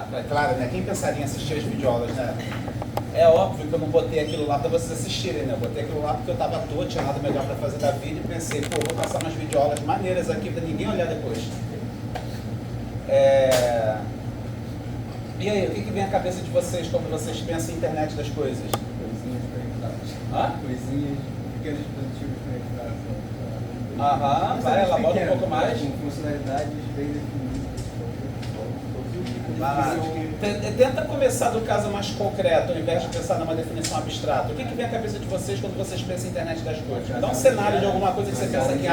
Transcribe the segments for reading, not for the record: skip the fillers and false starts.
É claro, né? Quem pensaria em assistir as videoaulas, né? É óbvio que eu não botei aquilo lá para vocês assistirem, né? Eu botei aquilo lá porque eu tava à toa, tinha nada melhor para fazer da vida e pensei, pô, vou passar umas videoaulas maneiras aqui para ninguém olhar depois. E aí, o que vem à cabeça de vocês quando vocês pensam em internet das coisas? Coisinhas conectadas. Hã? Coisinhas, pequenos dispositivos conectados. Aham, vai, elabora um pouco mais. Com funcionalidades bem definidas. Vai lá. Tenta começar do caso mais concreto, ao invés de pensar numa definição abstrata. O que vem à cabeça de vocês quando vocês pensam em internet das coisas? Dá um cenário de alguma coisa que você pensa que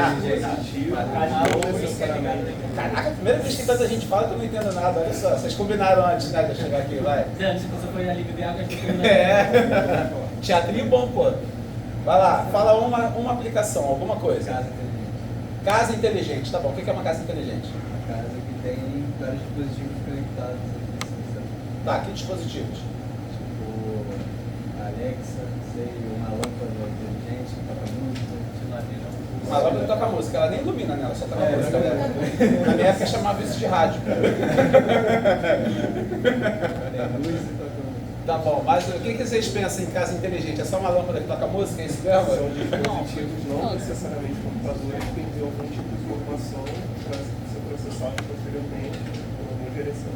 caraca, a primeira vez que tanta gente fala que eu não entendo nada. Olha só, vocês combinaram antes, né, de eu chegar aqui, vai. Antes você foi ali beber água, Teatrinho bom, pô. Vai lá, fala uma aplicação, alguma coisa. Casa inteligente. Casa inteligente, tá bom. O que é uma casa inteligente? Uma casa que tem vários dispositivos conectados. Tá, que dispositivos? Tipo, Alexa, sei, uma lâmpada inteligente que toca música. Uma lâmpada toca música, ela nem ilumina nela, só toca música. Na minha época chamava isso de rádio. Tem luz e toca música. Tá bom, mas o que vocês pensam em casa inteligente? É só uma lâmpada que toca música? É isso mesmo? São dispositivos não necessariamente computadores que enviam algum tipo de informação para ser processado posteriormente por alguma direção.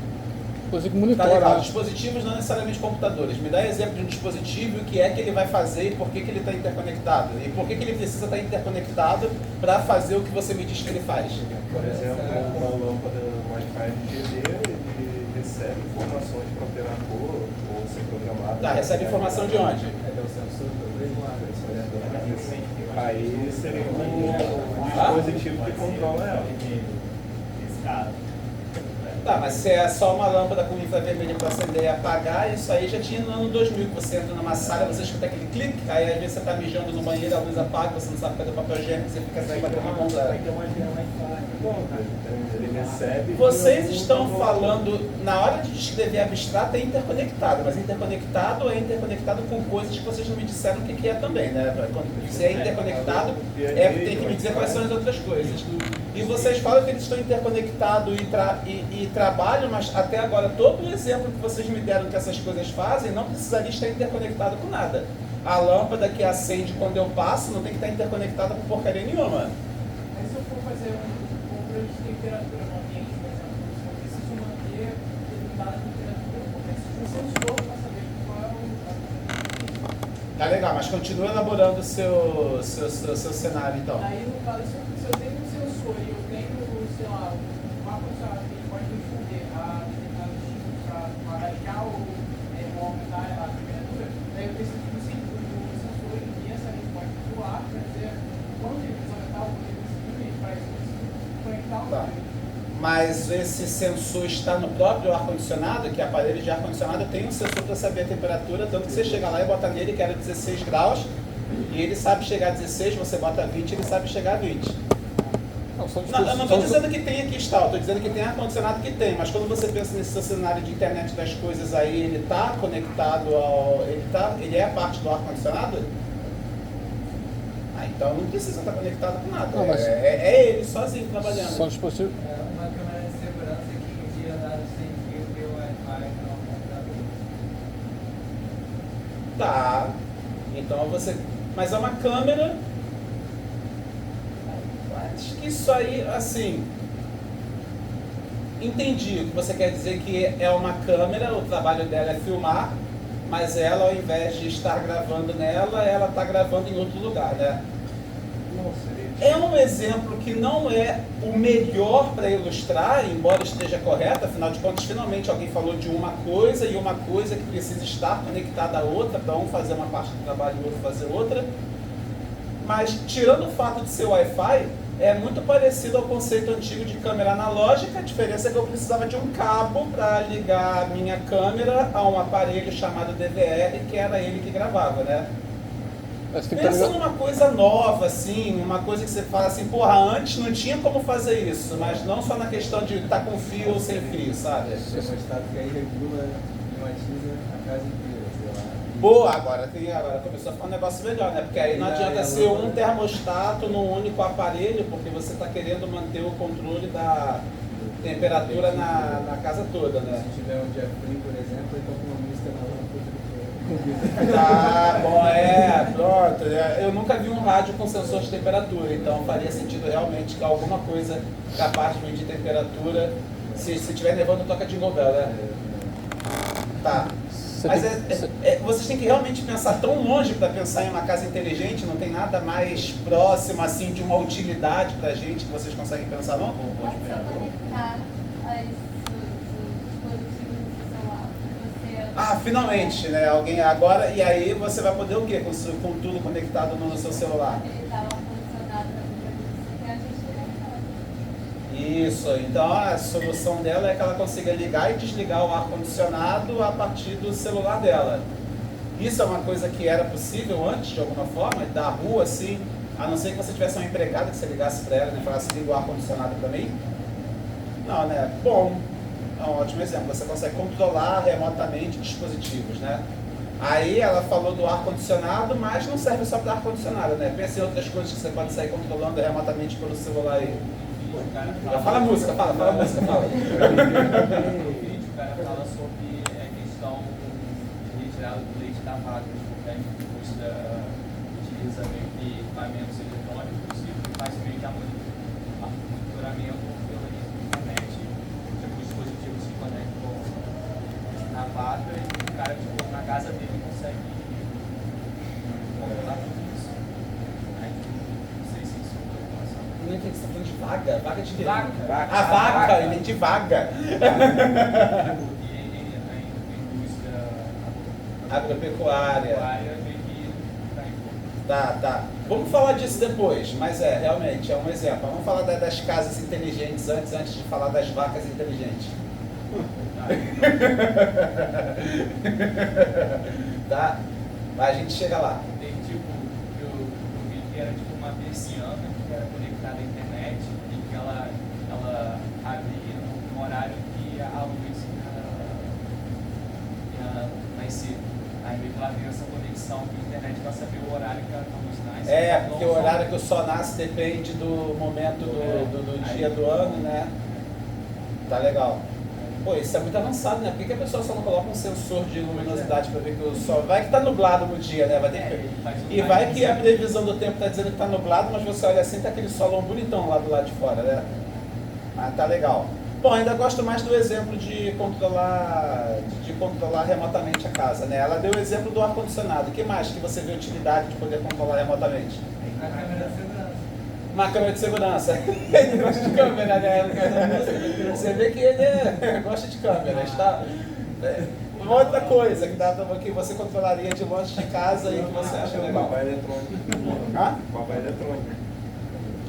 Coisa que Tá monitora. legal, dispositivos não necessariamente computadores. Me dá exemplo de um dispositivo e o que é que ele vai fazer e por que ele está interconectado. E por que ele precisa estar interconectado para fazer o que você me diz que ele faz. Por exemplo, uma lâmpada Wi-Fi RGB, ele recebe informações para operar a cor ou ser programado. Tá, recebe informação de onde? É o sensor do mesmo lado, esse olhador. Aí seria um dispositivo que controla ela. Tá, mas se é só uma lâmpada com infravermelho para acender e apagar, isso aí já tinha no ano 2000, que você entra numa sala, você escuta aquele clique, aí às vezes você está mijando no banheiro, a luz apaga, você não sabe cadê o papel higiênico, você fica sem bater na mão dela. Ele recebe. Vocês estão falando, na hora de descrever abstrato, é interconectado, mas interconectado é interconectado com coisas que vocês não me disseram o que é também, né? Se é interconectado, tem que me dizer quais são as outras coisas. E vocês falam que eles estão interconectados e trabalham, mas até agora todo o exemplo que vocês me deram que essas coisas fazem não precisaria estar interconectado com nada. A lâmpada que acende quando eu passo não tem que estar interconectada com porcaria nenhuma. Mas se eu for fazer um controle de temperatura no ambiente, por exemplo, eu preciso manter determinada temperatura, porque se um sensor para saber qual é o... Tá legal, mas continua elaborando o seu cenário então. Aí, no caso, se eu tenho um sensor e eu tenho, sei lá, uma funcionária que ele pode responder a determinados tipos para avaliar ou aumentar a temperatura, daí eu preciso do sensor envia essa resposta para o ar para dizer quando ele precisa aumentar ou quando ele precisa diminuir, para isso eu preciso conectar o Tá. Mas esse sensor está no próprio ar-condicionado, que aparelho de ar-condicionado tem um sensor para saber a temperatura, tanto que você chega lá e bota nele que era 16 graus, e ele sabe chegar a 16, você bota 20, ele sabe chegar a 20. Não, Eu não estou dizendo que tem aqui está, eu estou dizendo que tem ar-condicionado que tem, mas quando você pensa nesse seu cenário de internet das coisas aí, ele está conectado ao... Ele é parte do ar-condicionado? Ah, então não precisa estar conectado com nada, Não, mas- é ele sozinho trabalhando. São dispositivos. Uma câmera de segurança que envia dados sem fio pelo Wi-Fi para o computador. Tá, então você... Mas é uma câmera... Acho que isso aí, assim... Entendi o que você quer dizer, que é uma câmera, o trabalho dela é filmar, mas ela, ao invés de estar gravando nela, ela está gravando em outro lugar, né? Não, seria É um exemplo que não é o melhor para ilustrar, embora esteja correto, afinal de contas, finalmente alguém falou de uma coisa e uma coisa que precisa estar conectada à outra, para um fazer uma parte do trabalho e o outro fazer outra. Mas, tirando o fato de ser Wi-Fi, é muito parecido ao conceito antigo de câmera analógica. A diferença é que eu precisava de um cabo para ligar a minha câmera a um aparelho chamado DVR, que era ele que gravava, né? Mas tem que estar Pensa ligado. numa coisa nova, assim, uma coisa que você fala assim, porra, antes não tinha como fazer isso, mas não só na questão de estar com fio ou sem fio, sabe? Tem um estado que aí regula, climatiza a casa inteira, sei lá. Boa, agora começou a ficar um negócio melhor, né? Porque aí não adianta ser um termostato num único aparelho, porque você está querendo manter o controle temperatura na casa toda, né? Se tiver um dia frio, por exemplo, então com uma música na lâmpada. Tá, bom, pronto. Eu nunca vi um rádio com sensor de temperatura, então faria sentido realmente que alguma coisa capaz de medir temperatura, se estiver nevando, toca Jingle Bell, né? Tá. Mas vocês têm que realmente pensar tão longe para pensar em uma casa inteligente, não tem nada mais próximo assim de uma utilidade pra gente que vocês conseguem pensar, não? Pode ser conectar os dispositivos do celular. Você... Ah, finalmente, né? Alguém agora, e aí você vai poder o quê? Com tudo conectado no seu celular? Ele dá uma funcionada para a gente conectar. Isso, então a solução dela é que ela consiga ligar e desligar o ar-condicionado a partir do celular dela. Isso é uma coisa que era possível antes, de alguma forma, da rua, assim, a não ser que você tivesse uma empregada que você ligasse para ela e falasse, liga o ar-condicionado para mim? Não, né? Bom, é um ótimo exemplo. Você consegue controlar remotamente dispositivos, né? Aí ela falou do ar-condicionado, mas não serve só para ar-condicionado, né? Pensa em outras coisas que você pode sair controlando remotamente pelo celular aí. Fala a música, fala a música, fala. No vídeo, o cara fala sobre a questão de retirada do leite da vaca, porque a indústria utiliza meio que equipamentos eletrônicos e faz meio que monitoramento pela internet, tipo dispositivos que conectam na vaca e o cara tipo, na casa dele consegue controlar tudo isso. Aí, não sei se isso é uma informação. Não entendi, você está falando de vaga? Vaga de Vaca. A vaca, ele de vaga. E a indústria Agropecuária. meio que tá em volta. Tá. Vamos falar disso depois, mas realmente, é um exemplo. Vamos falar das casas inteligentes antes de falar das vacas inteligentes. Tá? Mas a gente chega lá. Tem tipo, eu vi que era tipo uma persiana que era conectada à internet e que ela abria no horário que a luz ia nascer. Aí meio que ela tem essa conexão com a internet para saber o horário que a luz nasce. Porque o horário que o sol nasce depende do momento do dia do ano, né? Tá legal. Pô, isso é muito avançado, né? Por que a pessoa só não coloca um sensor de luminosidade para ver que o sol... Vai que tá nublado no dia, né? Vai ter que... E vai que a previsão do tempo tá dizendo que tá nublado, mas você olha assim, tá aquele solão bonitão lá do lado de fora, né? Mas tá legal. Bom, ainda gosto mais do exemplo de controlar remotamente a casa, né? Ela deu o exemplo do ar-condicionado. O que mais que você vê utilidade de poder controlar remotamente? A câmera de segurança. Uma câmera de segurança. Ele gosta de câmera, né? Você vê que ele gosta de câmera. Está... Uma outra coisa que você controlaria de longe de casa e que você acha legal. Babá eletrônico. Hã? Babá eletrônico.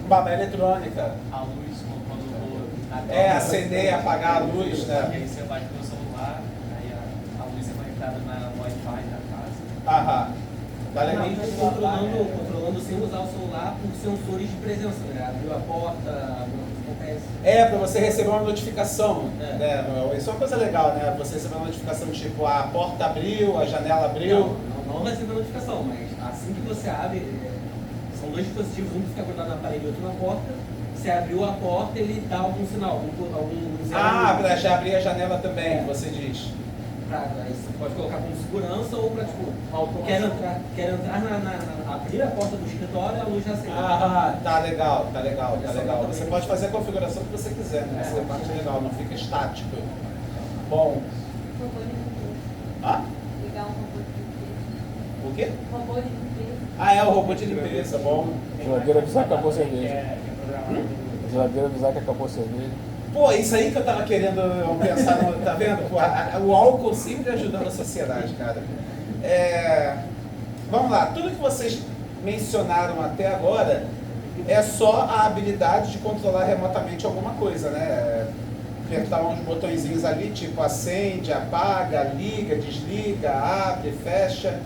Babá eletrônica. A luz, quando Acender e apagar a luz, né? Aí você vai com o celular, aí a luz é conectada na Wi-Fi da casa. Aham. Tá legal. Controlando sem usar o celular por sensores de presença, né? Abriu a porta, acontece. Pra você receber uma notificação, É. né? Isso é uma coisa legal, né? Você receber uma notificação tipo, a porta abriu, a janela abriu. Não vai ser uma notificação, mas assim que você abre, são dois dispositivos, um que fica grudado na parede e outro na porta. Você abriu a porta, ele dá algum sinal, algum zero. Pra já abrir a janela também, você diz. Aí você pode colocar como segurança ou pra, tipo, quero entrar abrir a porta do escritório e a luz já acende. Tá legal. Você pode fazer a configuração que você quiser, né? Essa parte legal, não fica estático. Bom. Robô de limpeza. Ligar um robô de limpeza. O quê? Robô de limpeza. É o robô de limpeza, bom. Geladeira avisar que acabou a cerveja. Geladeira avisar que acabou a cerveja. Pô, isso aí que eu tava querendo pensar, tá vendo? Pô, o álcool sempre ajudando a sociedade, cara. Vamos lá, tudo que vocês mencionaram até agora é só a habilidade de controlar remotamente alguma coisa, né? Apertar uns botõezinhos ali, tipo acende, apaga, liga, desliga, abre, fecha.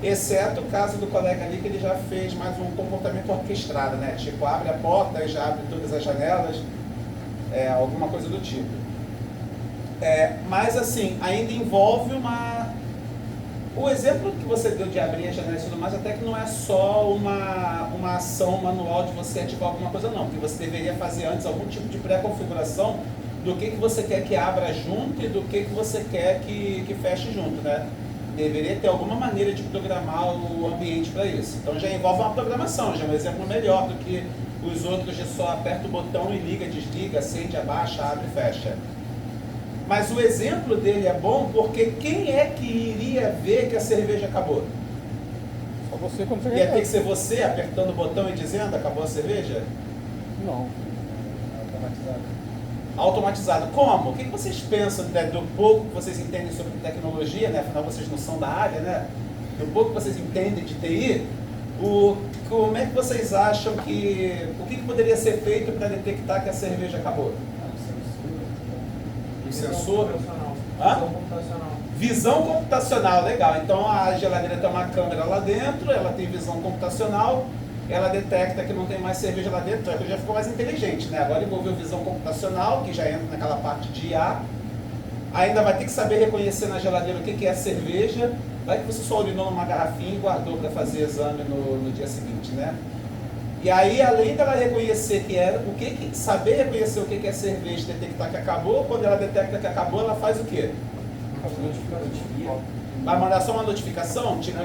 Exceto o caso do colega ali que ele já fez mais um comportamento orquestrado, né? Tipo, abre a porta e já abre todas as janelas. Alguma coisa do tipo. Mas assim, ainda envolve o exemplo que você deu de abrir a janela e tudo mais, até que não é só uma ação manual de você ativar alguma coisa não, que você deveria fazer antes algum tipo de pré-configuração do que você quer que abra junto e do que você quer que feche junto, né? Deveria ter alguma maneira de programar o ambiente para isso. Então já envolve uma programação, já é um exemplo melhor do que os outros de só aperta o botão e liga, desliga, acende, abaixa, abre e fecha. Mas o exemplo dele é bom porque quem é que iria ver que a cerveja acabou? Só você quando você Ia quer. ter que ser você apertando o botão e dizendo acabou a cerveja? Não. Automatizado. Automatizado. Como? O que vocês pensam, né, do pouco que vocês entendem sobre tecnologia, né? Afinal vocês não são da área, né? Do pouco que vocês entendem de TI, como é que vocês acham que... O que poderia ser feito para detectar que a cerveja acabou? Um sensor? Hã? Visão computacional. Visão computacional, legal. Então a geladeira tem uma câmera lá dentro, ela tem visão computacional, ela detecta que não tem mais cerveja lá dentro, já ficou mais inteligente, né? Agora envolveu visão computacional, que já entra naquela parte de IA. Ainda vai ter que saber reconhecer na geladeira o que é cerveja. Vai que você só urinou numa garrafinha e guardou para fazer exame no dia seguinte, né? E aí, além dela reconhecer que era, saber reconhecer o que é cerveja, detectar que acabou, quando ela detecta que acabou, ela faz o quê? Vai mandar só uma notificação? Tipo,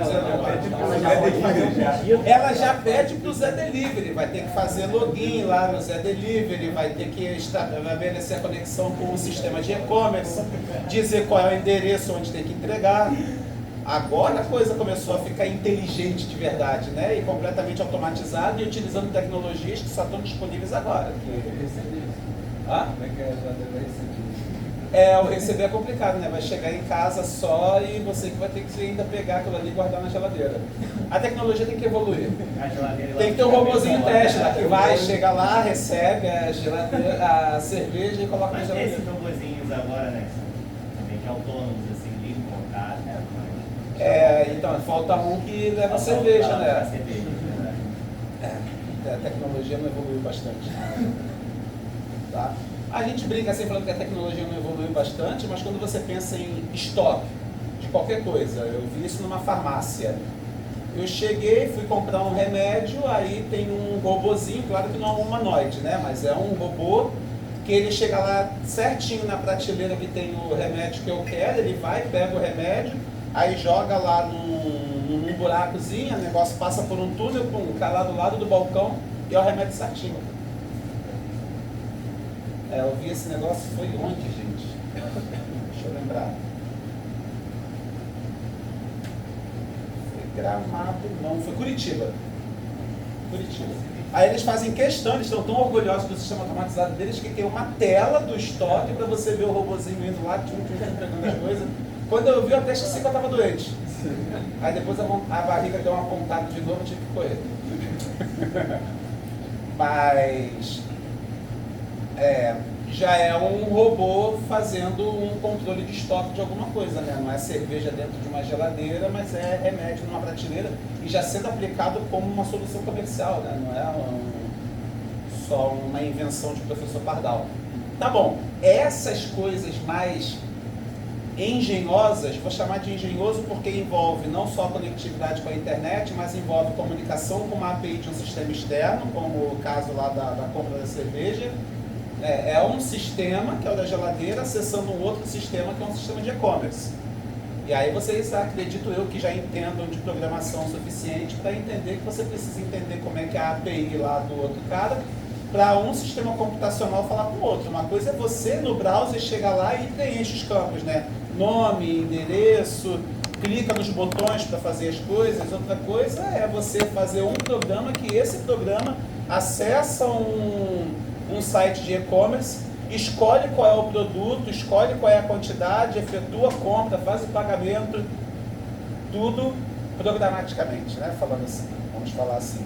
ela já pede para o Zé Delivery, vai ter que fazer login lá no Zé Delivery, vai ter que estabelecer a conexão com o sistema de e-commerce, dizer qual é o endereço onde tem que entregar. Agora a coisa começou a ficar inteligente de verdade, né? E completamente automatizada e utilizando tecnologias que só estão disponíveis agora. Hã? Como é que a geladeira vai receber? O receber é complicado, né? Vai chegar em casa só e você que vai ter que ainda pegar aquilo ali e guardar na geladeira. A tecnologia tem que evoluir. Tem que ter um robôzinho Tesla que vai, chega lá, recebe a cerveja e coloca na Mas geladeira. esses robozinhos agora, né? Também que autônomos, assim, ligam o contato, né? Então, falta um que leva a cerveja, né? A cerveja, né? A tecnologia não evoluiu bastante. Tá? A gente brinca assim falando que a tecnologia não evoluiu bastante, mas quando você pensa em estoque de qualquer coisa, eu vi isso numa farmácia. Eu cheguei, fui comprar um remédio, aí tem um robozinho, claro que não é um humanoide, né? Mas é um robô que ele chega lá certinho na prateleira que tem o remédio que eu quero, ele vai, pega o remédio, aí joga lá num buracozinho, o negócio passa por um túnel, cai lá do lado do balcão e é o remédio certinho. Eu vi esse negócio, foi onde, gente? Deixa eu lembrar. Foi Gramado, não, foi Curitiba. Aí eles fazem questão, eles estão tão orgulhosos do sistema automatizado deles que tem uma tela do estoque para você ver o robozinho indo lá, pegando as coisas. Quando eu vi, eu até esqueci que eu estava doente. Aí depois a barriga deu uma pontada de novo, eu tive que correr. Mas já é um robô fazendo um controle de estoque de alguma coisa, né? Não é cerveja dentro de uma geladeira, mas é remédio numa prateleira e já sendo aplicado como uma solução comercial, né? Não é só uma invenção de professor Pardal. Tá bom, essas coisas mais engenhosas, vou chamar de engenhoso porque envolve não só conectividade com a internet, mas envolve comunicação com uma API de um sistema externo, como o caso lá da compra da cerveja. É um sistema, que é o da geladeira, acessando um outro sistema, que é um sistema de e-commerce. E aí vocês, acredito eu, que já entendam de programação o suficiente para entender que você precisa entender como é que é a API lá do outro cara, para um sistema computacional falar com o outro. Uma coisa é você, no browser, chegar lá e preenche os campos, né? Nome, endereço, clica nos botões para fazer as coisas. Outra coisa é você fazer um programa que esse programa acessa um site de e-commerce, escolhe qual é o produto, escolhe qual é a quantidade, efetua a compra, faz o pagamento, tudo programaticamente, né? Falando assim, vamos falar assim.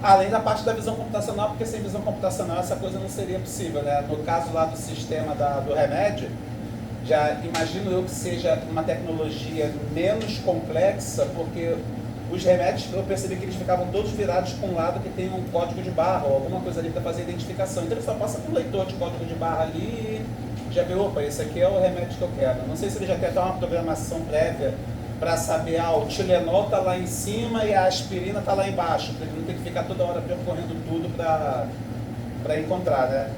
Além da parte da visão computacional, porque sem visão computacional essa coisa não seria possível, né? No caso lá do sistema do remédio, já imagino eu que seja uma tecnologia menos complexa, porque os remédios, eu percebi que eles ficavam todos virados para um lado que tem um código de barra ou alguma coisa ali para fazer identificação. Então ele só passa por um leitor de código de barra ali e já vê, opa, esse aqui é o remédio que eu quero. Não sei se ele já quer dar uma programação prévia para saber, o Tilenol está lá em cima e a aspirina está lá embaixo, para ele não ter que ficar toda hora percorrendo tudo para encontrar, né?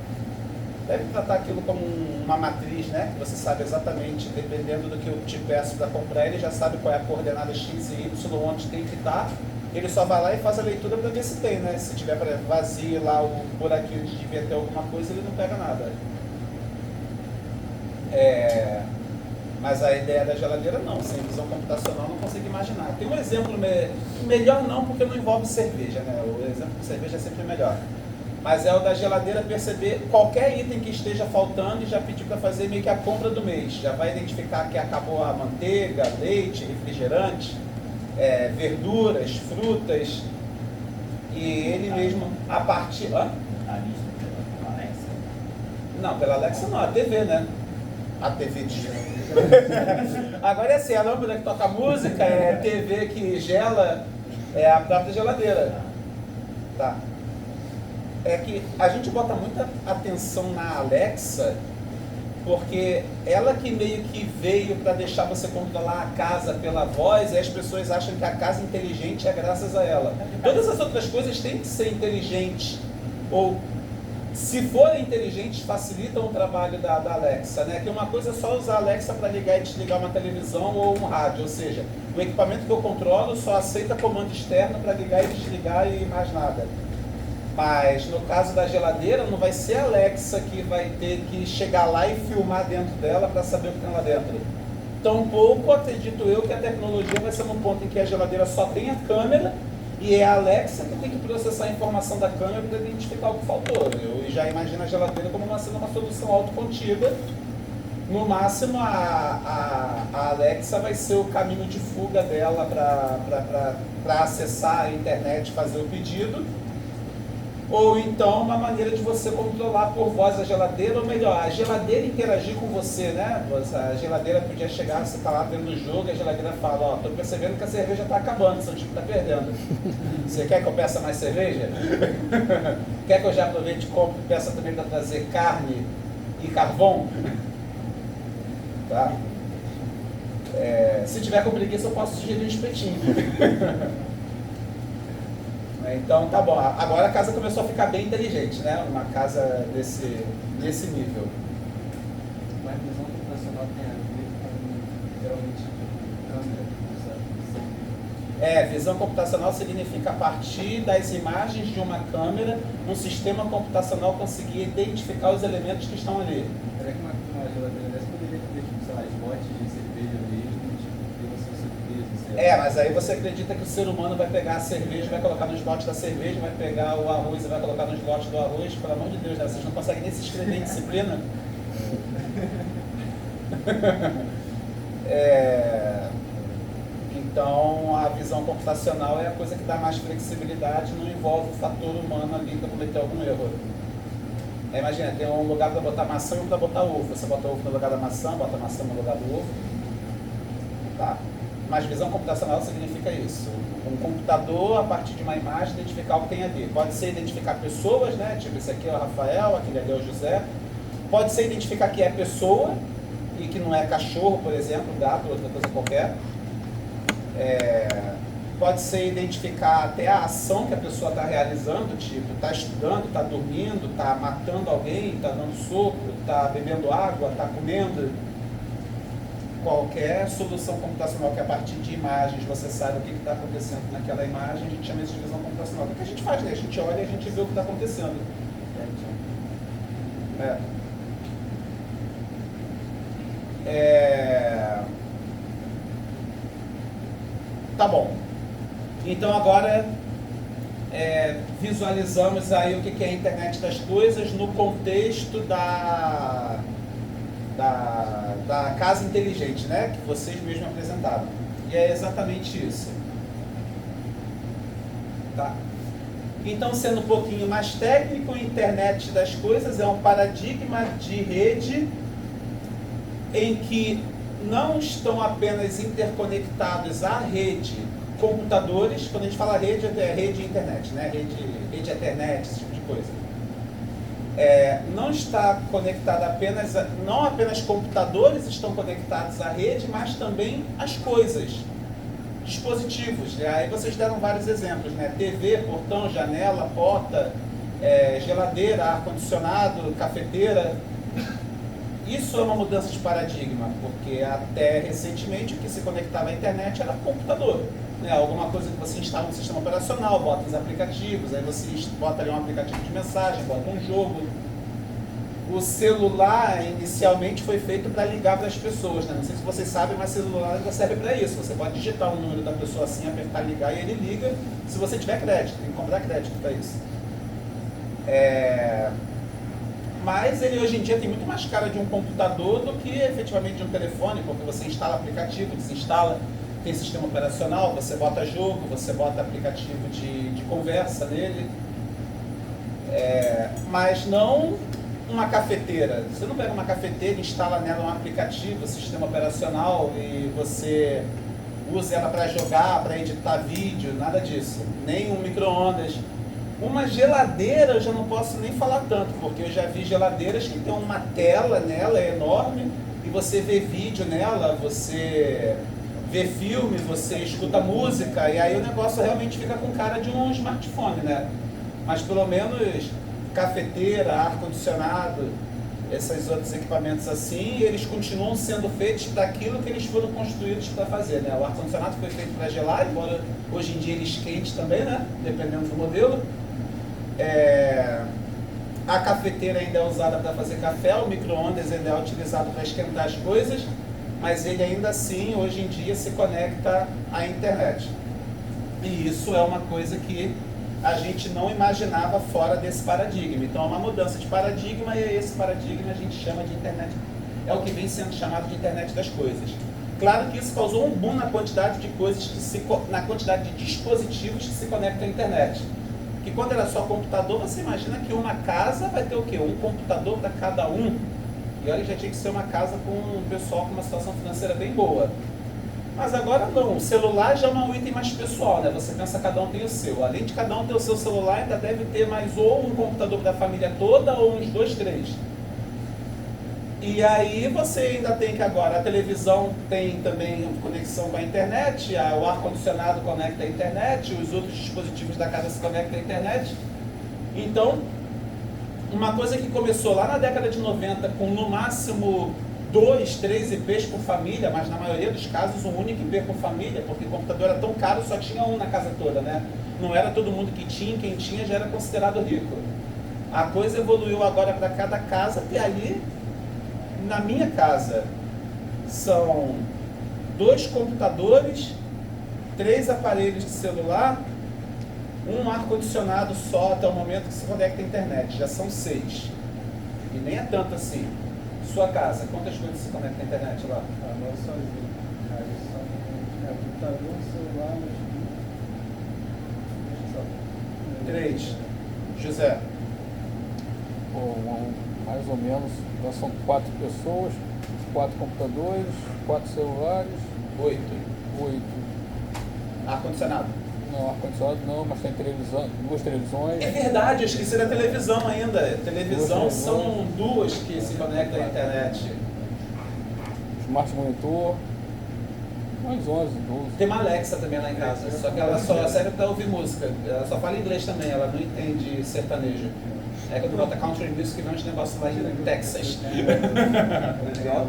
deve tratar aquilo como uma matriz, né? Que você sabe exatamente, dependendo do que eu te peço para comprar, ele já sabe qual é a coordenada X e Y, onde tem que estar. Ele só vai lá e faz a leitura para ver se tem, né? Se tiver vazio lá o buraquinho de devia ter alguma coisa, ele não pega nada. Mas a ideia da geladeira não, sem visão computacional não consigo imaginar. Tem um exemplo, melhor não, porque não envolve cerveja, né? O exemplo de cerveja é sempre melhor. Mas é o da geladeira perceber qualquer item que esteja faltando e já pedir para fazer meio que a compra do mês. Já vai identificar que acabou a manteiga, leite, refrigerante, verduras, frutas. E ele mesmo, a partir... A lista pela Alexa? Não, pela Alexa não, a TV, né? A TV de Agora é assim, a lâmpada que toca música, é a TV que gela, é a própria geladeira. Tá. É que a gente bota muita atenção na Alexa, porque ela que meio que veio para deixar você controlar a casa pela voz, e as pessoas acham que a casa inteligente é graças a ela. Todas as outras coisas têm que ser inteligentes, ou se forem inteligentes, facilitam o trabalho da Alexa, né? Que uma coisa é só usar a Alexa para ligar e desligar uma televisão ou um rádio, ou seja, o equipamento que eu controlo só aceita comando externo para ligar e desligar e mais nada. Mas no caso da geladeira, não vai ser a Alexa que vai ter que chegar lá e filmar dentro dela para saber o que tem lá dentro. Tampouco acredito eu que a tecnologia vai ser no ponto em que a geladeira só tem a câmera e é a Alexa que tem que processar a informação da câmera para identificar o que faltou. Eu já imagino a geladeira como sendo uma solução autocontida. No máximo, a Alexa vai ser o caminho de fuga dela para acessar a internet e fazer o pedido. Ou então uma maneira de você controlar por voz a geladeira, ou melhor, a geladeira interagir com você, né? A geladeira podia chegar, você está lá dentro do jogo e a geladeira fala, ó, tô percebendo que a cerveja está acabando, seu time está perdendo. Você quer que eu peça mais cerveja? Quer que eu já aproveite e compre e peça também para trazer carne e carvão? Tá? Se tiver com preguiça eu posso sugerir um espetinho. Então, tá bom. Agora a casa começou a ficar bem inteligente, né? Uma casa nesse nível. Mas visão computacional tem a ver com, geralmente, câmera. Visão computacional significa a partir das imagens de uma câmera, um sistema computacional conseguir identificar os elementos que estão ali. Será que uma geladeira dessa poderia ter, tipo, sei lá, botes de cerveja mesmo, tipo, ter o seu surpresa? Mas aí você acredita que o ser humano vai pegar a cerveja, vai colocar nos lotes da cerveja, vai pegar o arroz e vai colocar nos lotes do arroz? Pelo amor de Deus, né? Vocês não conseguem nem se inscrever em disciplina? Então, a visão computacional é a coisa que dá mais flexibilidade, não envolve o fator humano ali para cometer algum erro. Imagina, tem um lugar para botar maçã e um para botar ovo. Você bota o ovo no lugar da maçã, bota a maçã no lugar do ovo. Tá? Mas visão computacional significa isso. Um computador, a partir de uma imagem, identificar o que tem ali. Pode ser identificar pessoas, né? Tipo, esse aqui é o Rafael, aquele ali é o José. Pode ser identificar que é pessoa e que não é cachorro, por exemplo, gato, outra coisa qualquer. Pode ser identificar até a ação que a pessoa está realizando, tipo, está estudando, está dormindo, está matando alguém, está dando soco, está bebendo água, está comendo. Qualquer solução computacional que a partir de imagens você sabe o que está acontecendo naquela imagem, a gente chama isso de visão computacional. O que a gente faz, né? A gente olha e a gente vê o que está acontecendo. Tá bom. Então agora visualizamos aí o que é a internet das coisas no contexto da casa inteligente, né? Que vocês mesmos apresentaram. E é exatamente isso. Tá? Então, sendo um pouquinho mais técnico, a internet das coisas é um paradigma de rede em que não estão apenas interconectados à rede computadores. Quando a gente fala rede, é rede e internet, né? Rede Ethernet, esse tipo de coisa. Não está conectado apenas, não apenas computadores estão conectados à rede, mas também as coisas, dispositivos. Aí vocês deram vários exemplos, né? TV, portão, janela, porta, geladeira, ar-condicionado, cafeteira. Isso é uma mudança de paradigma, porque até recentemente o que se conectava à internet era computador. Né? Alguma coisa que você instala no sistema operacional, bota os aplicativos, aí você bota ali um aplicativo de mensagem, bota um jogo. O celular inicialmente foi feito para ligar para as pessoas, né? Não sei se vocês sabem, mas celular ainda serve para isso. Você pode digitar o número da pessoa assim, apertar ligar e ele liga, se você tiver crédito, tem que comprar crédito para isso. Mas ele hoje em dia tem muito mais cara de um computador do que efetivamente de um telefone, porque você instala aplicativo, desinstala, tem sistema operacional, você bota jogo, você bota aplicativo de conversa nele, mas não uma cafeteira. Você não pega uma cafeteira e instala nela um aplicativo, sistema operacional e você usa ela para jogar, para editar vídeo, nada disso, nem um micro-ondas. Uma geladeira eu já não posso nem falar tanto, porque eu já vi geladeiras que tem uma tela nela enorme e você vê vídeo nela, você vê filme, você escuta música e aí o negócio realmente fica com cara de um smartphone, né? Mas pelo menos cafeteira, ar-condicionado, esses outros equipamentos assim, eles continuam sendo feitos para aquilo que eles foram construídos para fazer, né? O ar-condicionado foi feito para gelar, embora hoje em dia ele esquente também, né? Dependendo do modelo. A cafeteira ainda é usada para fazer café, o micro-ondas ainda é utilizado para esquentar as coisas, mas ele ainda assim, hoje em dia, se conecta à internet. E isso é uma coisa que a gente não imaginava fora desse paradigma. Então é uma mudança de paradigma e esse paradigma a gente chama de internet. É o que vem sendo chamado de internet das coisas. Claro que isso causou um boom na quantidade de coisas, na quantidade de dispositivos que se conectam à internet. Que quando era só computador, você imagina que uma casa vai ter o quê? Um computador para cada um. E olha que já tinha que ser uma casa com um pessoal com uma situação financeira bem boa. Mas agora não, o celular já é um item mais pessoal, né? Você pensa que cada um tem o seu. Além de cada um ter o seu celular, ainda deve ter mais ou um computador da família toda ou uns 2, 3. E aí você ainda tem que agora, a televisão tem também conexão com a internet, o ar-condicionado conecta à internet, os outros dispositivos da casa se conectam à internet. Então, uma coisa que começou lá na década de 90 com no máximo 2, 3 IPs por família, mas na maioria dos casos um único IP por família, porque o computador era tão caro, só tinha um na casa toda, né? Não era todo mundo que tinha, quem tinha já era considerado rico. A coisa evoluiu agora para cada casa ter ali. Na minha casa são 2 computadores, 3 aparelhos de celular, um ar-condicionado só até o momento que se conecta à internet. Já são 6. E nem é tanto assim. Sua casa, quantas coisas se conectam à internet lá? Agora sozinho. Aí só computador, celular, mas 3. José? Mais ou menos, nós são 4 pessoas, 4 computadores, 4 celulares. 8. 8. Ar-condicionado? Não, ar-condicionado não, mas tem televisão, 2 televisões. É verdade, eu esqueci da televisão ainda. Televisão são 2 que se conectam à internet. Smart monitor, mais 11, 12. Tem uma Alexa também lá em casa, só que ela só serve para ouvir música. Ela só fala inglês também, ela não entende sertanejo. É quando bota country music e vem uns negócios lá em Texas. legal,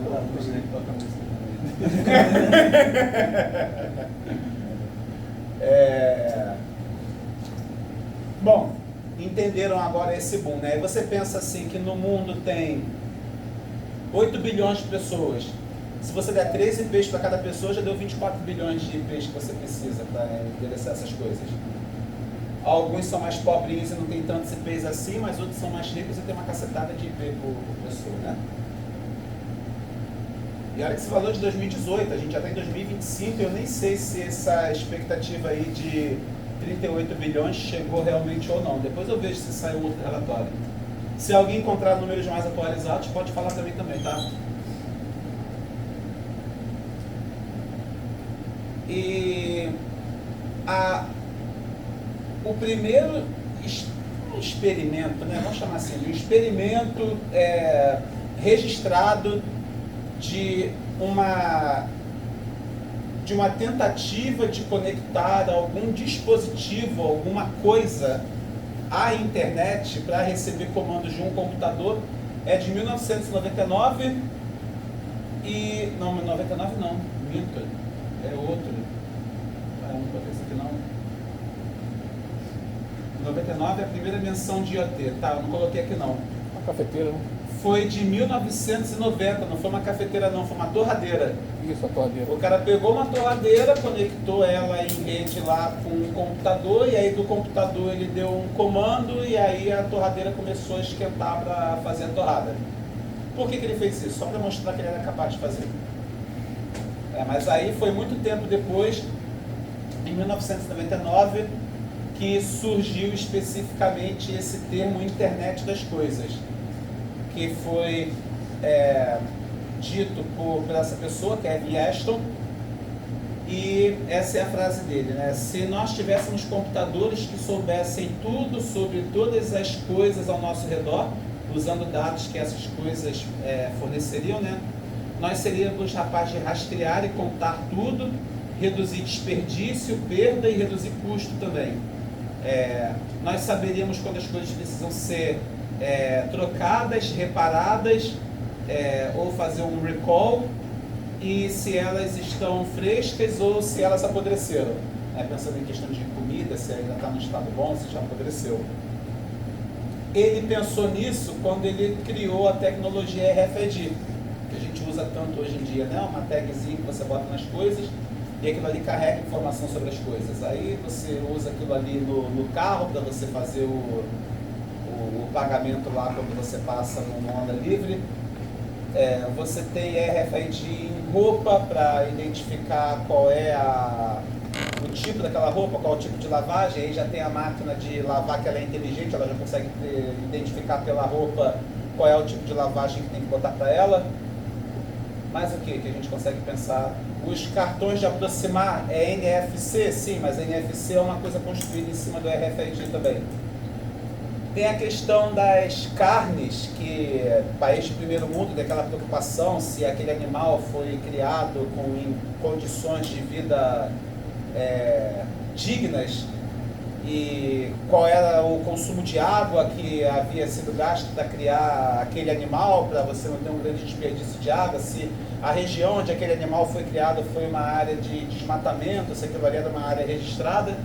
Bom, entenderam agora esse boom, né? E você pensa assim que no mundo tem 8 bilhões de pessoas. Se você der 3 IPs para cada pessoa, já deu 24 bilhões de IPs que você precisa para endereçar essas coisas. Alguns são mais pobrinhos e não tem tantos IPs assim, mas outros são mais ricos e tem uma cacetada de IP por pessoa, né? E olha que você falou de 2018, a gente já está em 2025 e eu nem sei se essa expectativa aí de 38 bilhões chegou realmente ou não. Depois eu vejo se saiu outro relatório. Se alguém encontrar números mais atualizados, pode falar também, tá? E o primeiro experimento, né? Vamos chamar assim, um experimento registrado de uma tentativa de conectar algum dispositivo, alguma coisa à internet para receber comandos de um computador é de 1999 e... Não, 99 não, minto, é outro. Ah, não pode esse aqui não. 99 é a primeira menção de IoT, tá? Eu não coloquei aqui não. Uma cafeteira, né? Foi de 1990, não foi uma cafeteira não, foi uma torradeira. Isso, a torradeira. O cara pegou uma torradeira, conectou ela em rede lá com um computador, e aí do computador ele deu um comando, e aí a torradeira começou a esquentar para fazer a torrada. Por que ele fez isso? Só para mostrar que ele era capaz de fazer. Mas aí foi muito tempo depois, em 1999, que surgiu especificamente esse termo internet das coisas, que foi dito por essa pessoa, Kevin Ashton, e essa é a frase dele, né? Se nós tivéssemos computadores que soubessem tudo sobre todas as coisas ao nosso redor, usando dados que essas coisas forneceriam, né? Nós seríamos capazes de rastrear e contar tudo, reduzir desperdício, perda e reduzir custo também. Nós saberíamos quando as coisas precisam ser trocadas, reparadas, ou fazer um recall, e se elas estão frescas ou se elas apodreceram. Pensando em questão de comida, se ainda está no estado bom, se já apodreceu. Ele pensou nisso quando ele criou a tecnologia RFID, que a gente usa tanto hoje em dia, né? Uma tagzinha que você bota nas coisas e aquilo ali carrega informação sobre as coisas. Aí você usa aquilo ali no carro para você fazer o pagamento lá quando você passa numa onda livre. Você tem RFID em roupa para identificar qual é o tipo daquela roupa, qual é o tipo de lavagem. Aí já tem a máquina de lavar que ela é inteligente, ela já consegue identificar pela roupa qual é o tipo de lavagem que tem que botar para ela. Mas o que a gente consegue pensar? Os cartões de aproximar é NFC? Sim, mas NFC é uma coisa construída em cima do RFID também. Tem a questão das carnes, que país de primeiro mundo tem aquela preocupação se aquele animal foi criado em condições de vida dignas e qual era o consumo de água que havia sido gasto para criar aquele animal, para você não ter um grande desperdício de água, se a região onde aquele animal foi criado foi uma área de desmatamento, se aquilo ali era uma área registrada.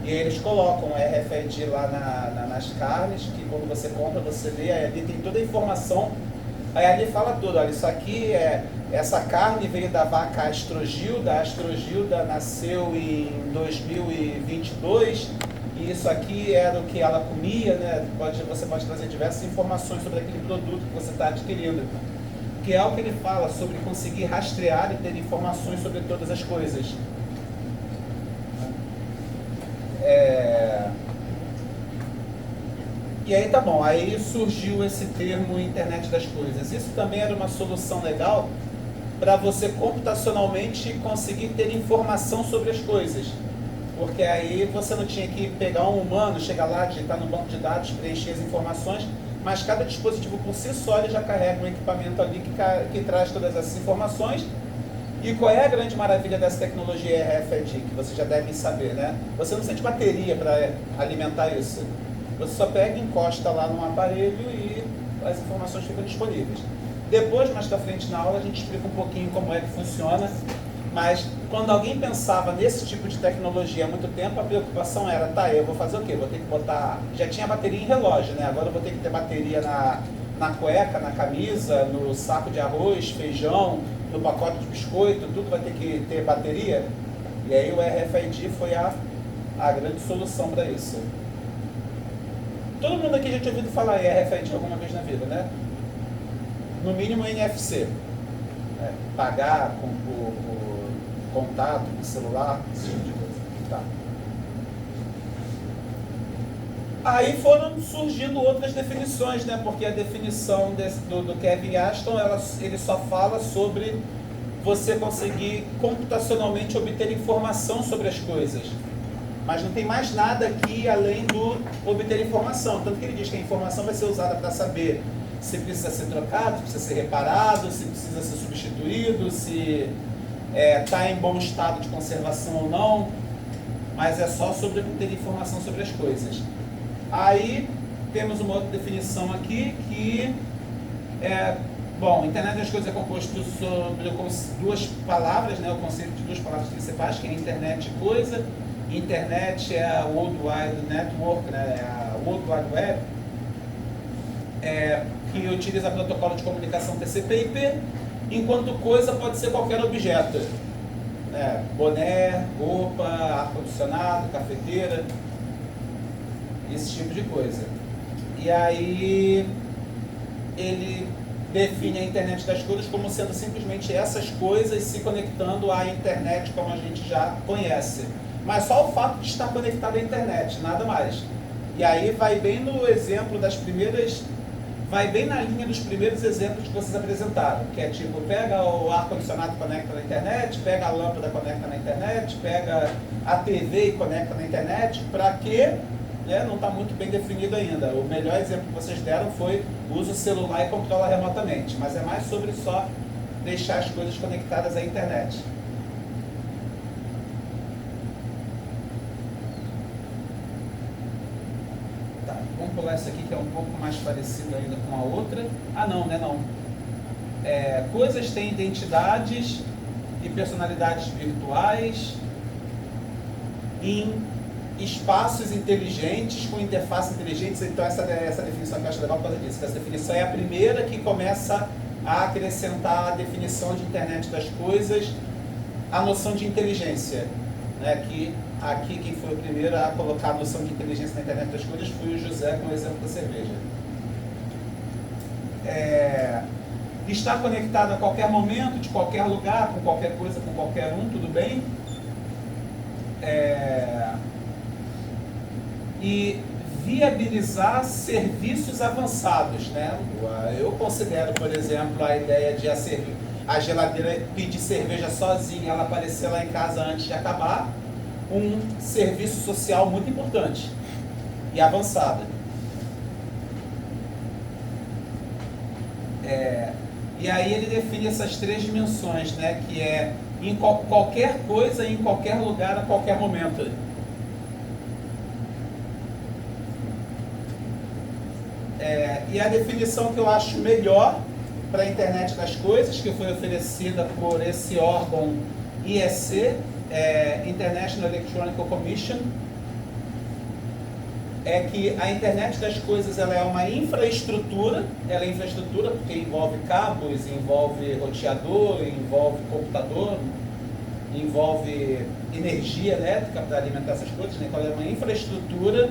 E eles colocam RFID lá nas carnes, que quando você compra, você vê, aí ali tem toda a informação, aí ali fala tudo, olha, isso aqui essa carne veio da vaca Astrogilda, a Astrogilda nasceu em 2022, e isso aqui era o que ela comia, né? Você pode trazer diversas informações sobre aquele produto que você está adquirindo, que é o que ele fala sobre conseguir rastrear e ter informações sobre todas as coisas. E aí tá bom, aí surgiu esse termo internet das coisas. Isso também era uma solução legal para você computacionalmente conseguir ter informação sobre as coisas, porque aí você não tinha que pegar um humano, chegar lá, digitar no banco de dados, preencher as informações, mas cada dispositivo por si só ele já carrega um equipamento ali que traz todas essas informações. E qual é a grande maravilha dessa tecnologia RFID, que vocês já devem saber, né? Você não sente bateria para alimentar isso. Você só pega e encosta lá num aparelho e as informações ficam disponíveis. Depois, mais pra frente na aula, a gente explica um pouquinho como é que funciona. Mas quando alguém pensava nesse tipo de tecnologia há muito tempo, a preocupação era, tá, eu vou fazer o quê? Vou ter que botar... Já tinha bateria em relógio, né? Agora eu vou ter que ter bateria na cueca, na camisa, no saco de arroz, feijão, no pacote de biscoito, tudo vai ter que ter bateria. E aí o RFID foi a grande solução para isso. Todo mundo aqui já tinha ouvido falar em RFID alguma vez na vida, né? No mínimo NFC. Pagar por contato, por celular, esse tipo de coisa. Tá. Aí foram surgindo outras definições, né? Porque a definição do Kevin Ashton, ele só fala sobre você conseguir computacionalmente obter informação sobre as coisas. Mas não tem mais nada aqui além do obter informação. Tanto que ele diz que a informação vai ser usada para saber se precisa ser trocado, se precisa ser reparado, se precisa ser substituído, se está em bom estado de conservação ou não. Mas é só sobre obter informação sobre as coisas. Aí temos uma outra definição aqui que bom, Internet das Coisas é composto sobre duas palavras, né, o conceito de duas palavras principais, que é Internet e coisa. Internet é a World Wide Network, né, é a World Wide Web, que utiliza protocolo de comunicação TCP/IP, enquanto coisa pode ser qualquer objeto. Boné, roupa, ar-condicionado, cafeteira, esse tipo de coisa. E aí ele define a internet das coisas como sendo simplesmente essas coisas se conectando à internet como a gente já conhece. Mas só o fato de estar conectado à internet, nada mais. E aí vai bem no exemplo das primeiras, vai bem na linha dos primeiros exemplos que vocês apresentaram, que é tipo, pega o ar-condicionado e conecta na internet, pega a lâmpada e conecta na internet, pega a TV e conecta na internet, para quê? Não está muito bem definido ainda. O melhor exemplo que vocês deram foi usa o celular e controla remotamente, mas é mais sobre só deixar as coisas conectadas à internet. Tá, vamos pular essa aqui que é um pouco mais parecida ainda com a outra. Ah não, né não. Coisas têm identidades e personalidades virtuais em espaços inteligentes com interfaces inteligentes. Então essa definição que eu acho legal por causa disso, que essa definição é a primeira que começa a acrescentar a definição de internet das coisas, a noção de inteligência, né? Que aqui quem foi o primeiro a colocar a noção de inteligência na internet das coisas foi o José com o exemplo da cerveja. Estar conectado a qualquer momento, de qualquer lugar, com qualquer coisa, com qualquer um, tudo bem. E viabilizar serviços avançados, né? Eu considero, por exemplo, a ideia de a geladeira pedir cerveja sozinha, ela aparecer lá em casa antes de acabar, um serviço social muito importante e avançado. E aí ele define essas três dimensões, né? Que é em qualquer coisa, em qualquer lugar, a qualquer momento. E a definição que eu acho melhor para a internet das coisas, que foi oferecida por esse órgão IEC, International Electronic Commission, é que a internet das coisas ela é uma infraestrutura, ela é infraestrutura porque envolve cabos, envolve roteador, envolve computador, envolve energia elétrica para alimentar essas coisas, né? Então ela é uma infraestrutura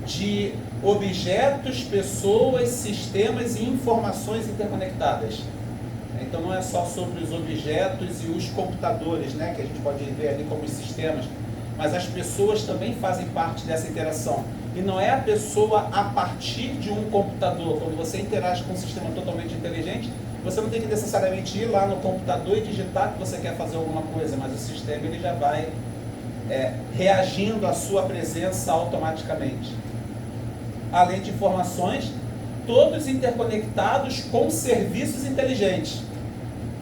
de objetos, pessoas, sistemas e informações interconectadas. Então não é só sobre os objetos e os computadores, né, que a gente pode ver ali como os sistemas, mas as pessoas também fazem parte dessa interação. E não é a pessoa a partir de um computador. Quando você interage com um sistema totalmente inteligente, você não tem que necessariamente ir lá no computador e digitar que você quer fazer alguma coisa, mas o sistema ele já vai reagindo à sua presença automaticamente. Além de informações, todos interconectados com serviços inteligentes.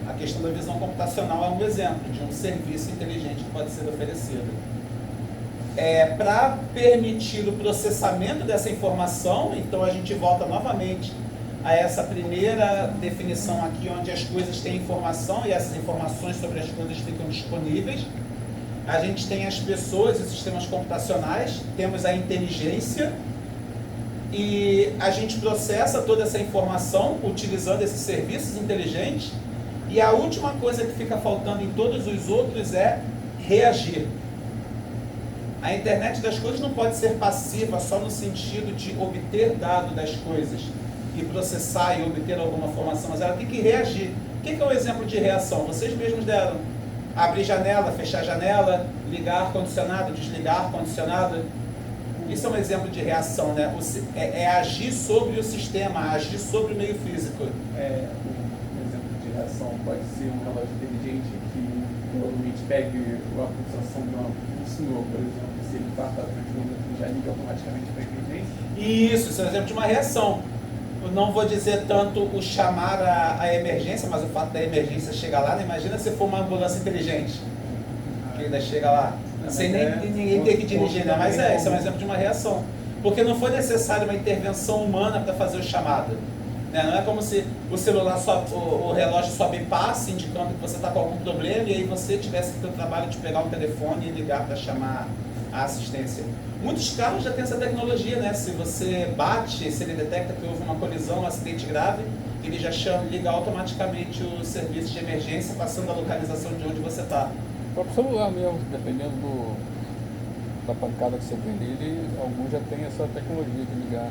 A questão da visão computacional é um exemplo de um serviço inteligente que pode ser oferecido. Para permitir o processamento dessa informação, então a gente volta novamente a essa primeira definição aqui, onde as coisas têm informação e essas informações sobre as coisas ficam disponíveis. A gente tem as pessoas e sistemas computacionais, temos a inteligência, e a gente processa toda essa informação utilizando esses serviços inteligentes. E a última coisa que fica faltando em todos os outros é reagir. A internet das coisas não pode ser passiva só no sentido de obter dado das coisas e processar e obter alguma informação, mas ela tem que reagir. O que é um exemplo de reação? Vocês mesmos deram. Abrir janela, fechar janela, ligar ar-condicionado, desligar ar-condicionado. Isso é um exemplo de reação, né? É agir sobre o sistema, agir sobre o meio físico. Um exemplo de reação pode ser um relógio inteligente que provavelmente pegue a pulsação do senhor, por exemplo, se ele passa a transformação, já liga automaticamente para a emergência. Isso é um exemplo de uma reação. Eu não vou dizer tanto o chamar a emergência, mas o fato da emergência chegar lá, né? Imagina se for uma ambulância inteligente, que ainda chega lá. Sem ninguém ter que dirigir, né? Mas isso é um exemplo de uma reação. Porque não foi necessária uma intervenção humana para fazer o chamado. Né? Não é como se o celular, o relógio só bipasse indicando que você está com algum problema e aí você tivesse que ter o trabalho de pegar um telefone e ligar para chamar a assistência. Muitos carros já têm essa tecnologia, né? Se você bate, se ele detecta que houve uma colisão, um acidente grave, ele já liga automaticamente o serviço de emergência, passando a localização de onde você está. O próprio celular mesmo, dependendo da pancada que você tem nele, alguns já tem essa tecnologia de ligar.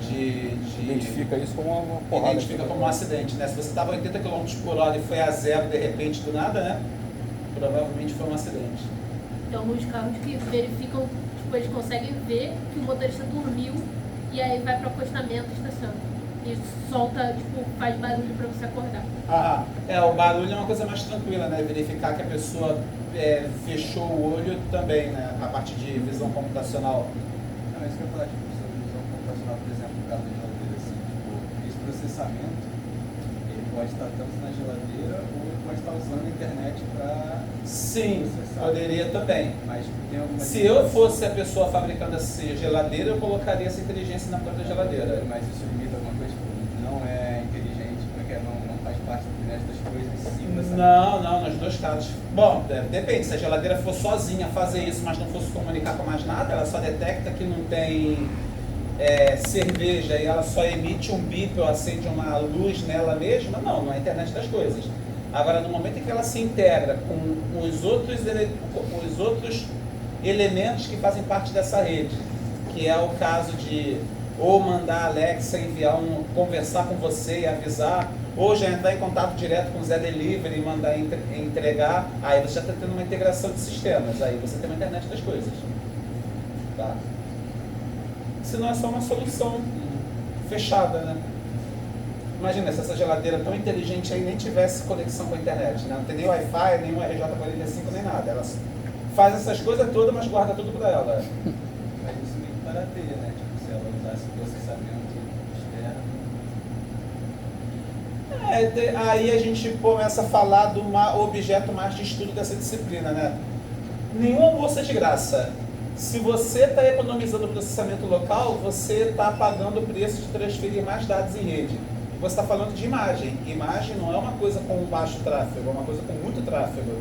Identifica isso como uma porrada. Identifica como um acidente, né? Se você estava a 80 km por hora e foi a zero de repente do nada, né? Provavelmente foi um acidente. Tem alguns carros que verificam, tipo, eles conseguem ver que o motorista dormiu e aí vai para o acostamento e estaciona. E solta, tipo, faz barulho para você acordar. O barulho é uma coisa mais tranquila, né? Verificar que a pessoa fechou o olho também, né? A parte de visão computacional. Não, isso que eu ia falar, tipo, sobre visão computacional, por exemplo, no caso da geladeira, assim, tipo, esse processamento, ele pode estar tanto na geladeira ou ele pode estar usando a internet para Sim, processar. poderia também. Mas tipo, tem alguma Se eu fosse a pessoa fabricando essa geladeira, eu colocaria essa inteligência na própria geladeira. Mas isso limita alguma coisa, tipo, não é inteligente, porque não faz parte do internet das coisas, sim, dessa... Não, nos dois casos. Bom, depende, se a geladeira for sozinha fazer isso, mas não fosse comunicar com mais nada, ela só detecta que não tem cerveja e ela só emite um bip ou acende uma luz nela mesma, não é a internet das coisas. Agora, no momento em que ela se integra com os outros elementos que fazem parte dessa rede, que é o caso de ou mandar a Alexa conversar com você e avisar, ou já entrar em contato direto com o Zé Delivery e mandar entregar, aí você já está tendo uma integração de sistemas, aí você tem uma internet das coisas. Tá? Senão é só uma solução fechada, né? Imagina se essa geladeira tão inteligente aí nem tivesse conexão com a internet, né? Não tem nem Wi-Fi, nem um RJ45, nem nada. Ela faz essas coisas todas, mas guarda tudo para ela. Mas isso meio que barateia, né? Tipo, se ela usasse processamento externo. Aí a gente começa a falar do objeto mais de estudo dessa disciplina, né? Nenhum almoço é de graça. Se você está economizando o processamento local, você está pagando o preço de transferir mais dados em rede. Você está falando de imagem. Imagem não é uma coisa com baixo tráfego, é uma coisa com muito tráfego.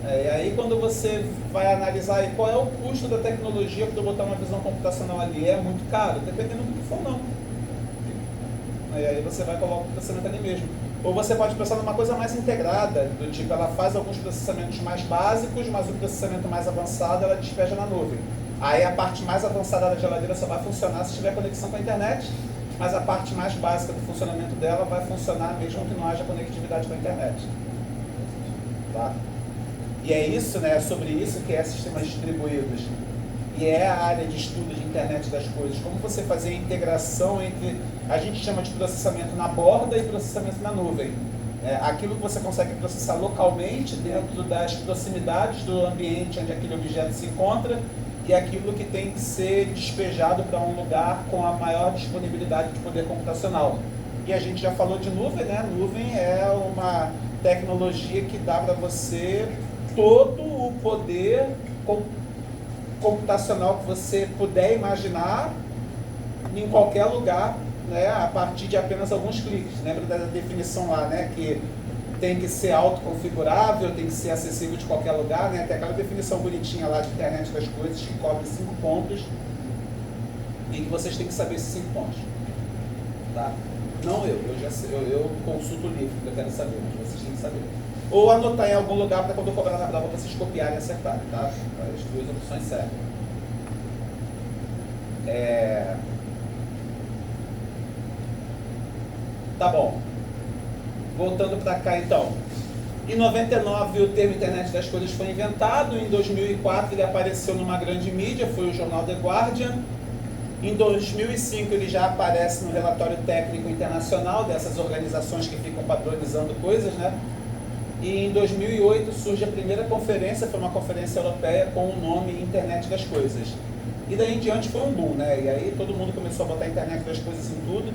E aí quando você vai analisar aí, qual é o custo da tecnologia para botar uma visão computacional ali, é muito caro, dependendo do que for não. E aí você vai colocar o processamento ali mesmo. Ou você pode pensar numa coisa mais integrada, do tipo, ela faz alguns processamentos mais básicos, mas o processamento mais avançado ela despeja na nuvem. Aí a parte mais avançada da geladeira só vai funcionar se tiver conexão com a internet, mas a parte mais básica do funcionamento dela vai funcionar mesmo que não haja conectividade com a internet. Tá? E é isso, né? É sobre isso que é sistemas distribuídos. E é a área de estudo de internet das coisas. Como você fazer a integração entre, a gente chama de processamento na borda e processamento na nuvem. Aquilo que você consegue processar localmente dentro das proximidades do ambiente onde aquele objeto se encontra e aquilo que tem que ser despejado para um lugar com a maior disponibilidade de poder computacional. E a gente já falou de nuvem, né? Nuvem é uma tecnologia que dá para você todo o poder computacional que você puder imaginar em qualquer lugar, né, a partir de apenas alguns cliques. Lembra da definição lá, né, que tem que ser autoconfigurável, tem que ser acessível de qualquer lugar, né, tem aquela definição bonitinha lá de internet das coisas que cobre 5 pontos e que vocês têm que saber esses 5 pontos. Tá? Não eu já sei, eu consulto o livro, porque eu quero saber, mas vocês têm que saber. Ou anotar em algum lugar para quando eu cobrar na prova vocês copiarem e acertarem, tá? As duas opções servem. Tá bom. Voltando para cá então. Em 99 o termo Internet das Coisas foi inventado, em 2004 ele apareceu numa grande mídia, foi o jornal The Guardian. Em 2005 ele já aparece no relatório técnico internacional dessas organizações que ficam padronizando coisas, né? E em 2008 surge a primeira conferência, foi uma conferência europeia com o nome Internet das Coisas. E daí em diante foi um boom, né? E aí todo mundo começou a botar a Internet das Coisas em tudo,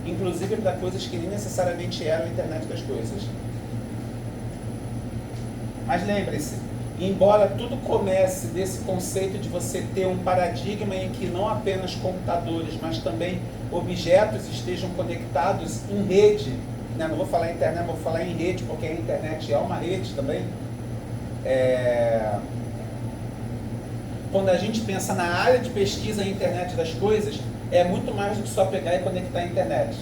inclusive para coisas que nem necessariamente eram a Internet das Coisas. Mas lembre-se, embora tudo comece desse conceito de você ter um paradigma em que não apenas computadores, mas também objetos estejam conectados em rede, né? Não vou falar internet, vou falar em rede, porque a internet é uma rede também. Quando a gente pensa na área de pesquisa em internet das coisas, é muito mais do que só pegar e conectar a internet.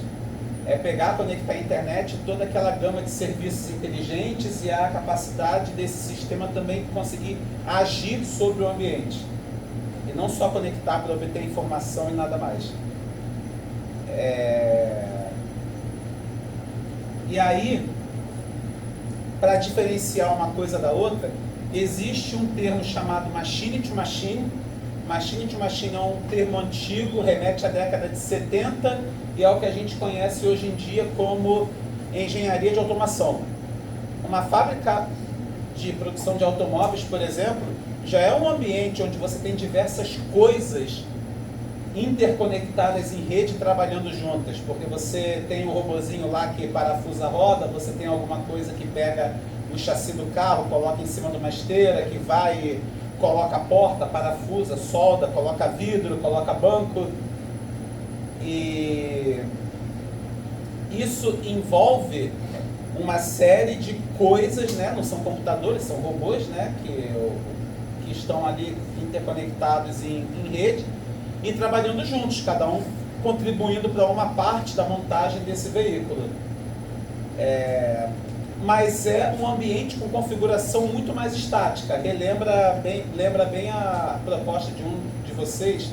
É pegar, conectar a internet, toda aquela gama de serviços inteligentes e a capacidade desse sistema também conseguir agir sobre o ambiente. E não só conectar para obter informação e nada mais. E aí, para diferenciar uma coisa da outra, existe um termo chamado machine to machine. Machine to machine é um termo antigo, remete à década de 70 e é o que a gente conhece hoje em dia como engenharia de automação. Uma fábrica de produção de automóveis, por exemplo, já é um ambiente onde você tem diversas coisas interconectadas em rede trabalhando juntas, porque você tem um robozinho lá que parafusa a roda, você tem alguma coisa que pega o chassi do carro, coloca em cima de uma esteira, que vai e coloca a porta, parafusa, solda, coloca vidro, coloca banco. E isso envolve uma série de coisas, né? Não são computadores, são robôs, né? que estão ali interconectados em rede e trabalhando juntos, cada um contribuindo para uma parte da montagem desse veículo. Mas é um ambiente com configuração muito mais estática. Lembra bem a proposta de um de vocês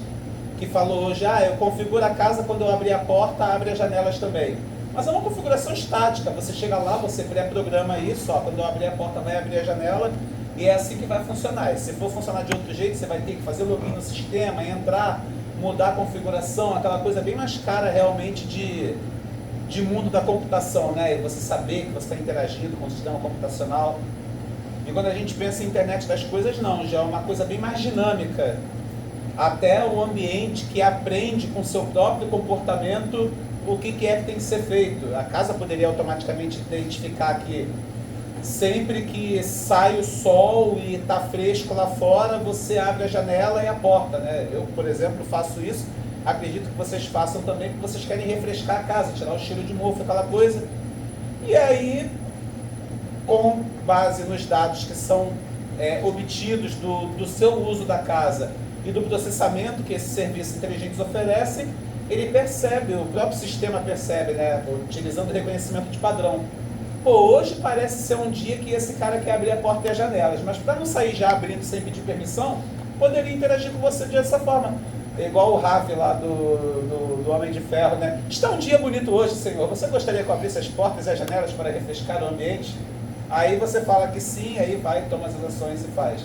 que falou hoje, eu configuro a casa, quando eu abrir a porta, abre as janelas também. Mas é uma configuração estática, você chega lá, você pré-programa isso, quando eu abrir a porta vai abrir a janela, e é assim que vai funcionar. E se for funcionar de outro jeito, você vai ter que fazer login no sistema, entrar, mudar a configuração, aquela coisa bem mais cara realmente de mundo da computação, né? E você saber que você está interagindo com o sistema computacional. E quando a gente pensa em internet das coisas, não, já é uma coisa bem mais dinâmica. Até um ambiente que aprende com seu próprio comportamento o que é que tem que ser feito. A casa poderia automaticamente identificar que sempre que sai o sol e está fresco lá fora, você abre a janela e a porta, né? Eu, por exemplo, faço isso. Acredito que vocês façam também, porque vocês querem refrescar a casa, tirar o cheiro de mofo, aquela coisa. E aí, com base nos dados que são obtidos do seu uso da casa e do processamento que esses serviços inteligentes oferecem, ele percebe, o próprio sistema percebe, né, utilizando o reconhecimento de padrão. Pô, hoje parece ser um dia que esse cara quer abrir a porta e as janelas, mas para não sair já abrindo sem pedir permissão, poderia interagir com você dessa forma. É igual o Ravi lá do Homem de Ferro, né? Está um dia bonito hoje, Senhor. Você gostaria que eu abrisse as portas e as janelas para refrescar o ambiente? Aí você fala que sim, aí vai, toma as ações e faz.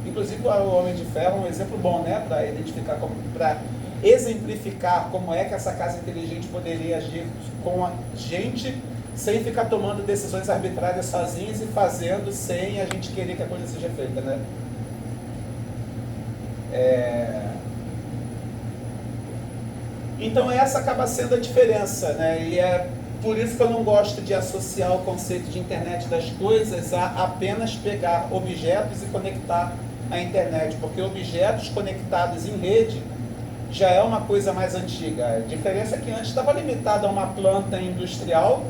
Inclusive o Homem de Ferro é um exemplo bom, né? Para identificar, para exemplificar como é que essa casa inteligente poderia agir com a gente sem ficar tomando decisões arbitrárias sozinhos e fazendo sem a gente querer que a coisa seja feita, né? Então essa acaba sendo a diferença, né? E é por isso que eu não gosto de associar o conceito de internet das coisas a apenas pegar objetos e conectar à internet, porque objetos conectados em rede já é uma coisa mais antiga. A diferença é que antes estava limitado a uma planta industrial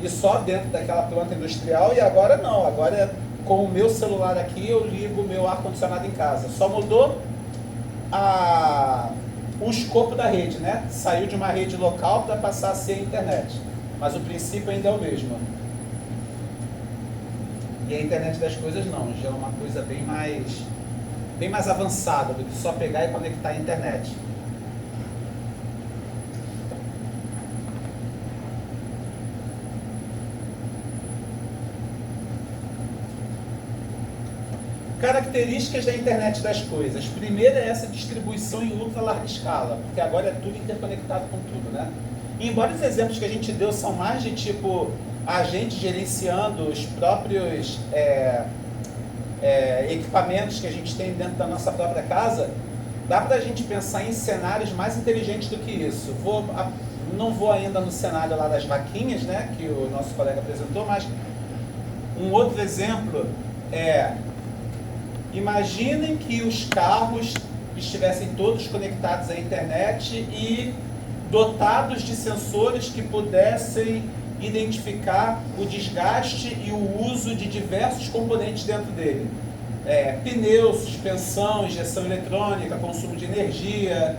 e só dentro daquela planta industrial, e agora não, agora com o meu celular aqui eu ligo o meu ar-condicionado em casa. Só mudou o escopo da rede, né? Saiu de uma rede local para passar a ser a internet, mas o princípio ainda é o mesmo. E a internet das coisas não, já é uma coisa bem mais avançada do que só pegar e conectar a internet. Características da internet das coisas. Primeiro é essa distribuição em ultra larga escala, porque agora é tudo interconectado com tudo, né? E embora os exemplos que a gente deu são mais de tipo a gente gerenciando os próprios equipamentos que a gente tem dentro da nossa própria casa, dá pra gente pensar em cenários mais inteligentes do que isso. Não vou ainda no cenário lá das vaquinhas, né, que o nosso colega apresentou, mas um outro exemplo é Imaginem que os carros estivessem todos conectados à internet e dotados de sensores que pudessem identificar o desgaste e o uso de diversos componentes dentro dele. Pneu, suspensão, injeção eletrônica, consumo de energia,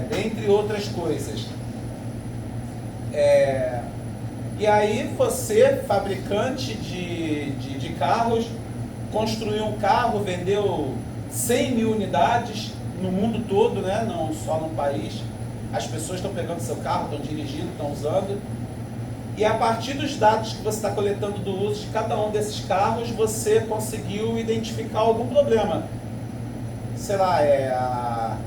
dentre outras coisas. E aí você, fabricante de carros, construiu um carro, vendeu 100 mil unidades no mundo todo, né? Não só no país. As pessoas estão pegando seu carro, estão dirigindo, estão usando. E a partir dos dados que você está coletando do uso de cada um desses carros, você conseguiu identificar algum problema. Sei lá,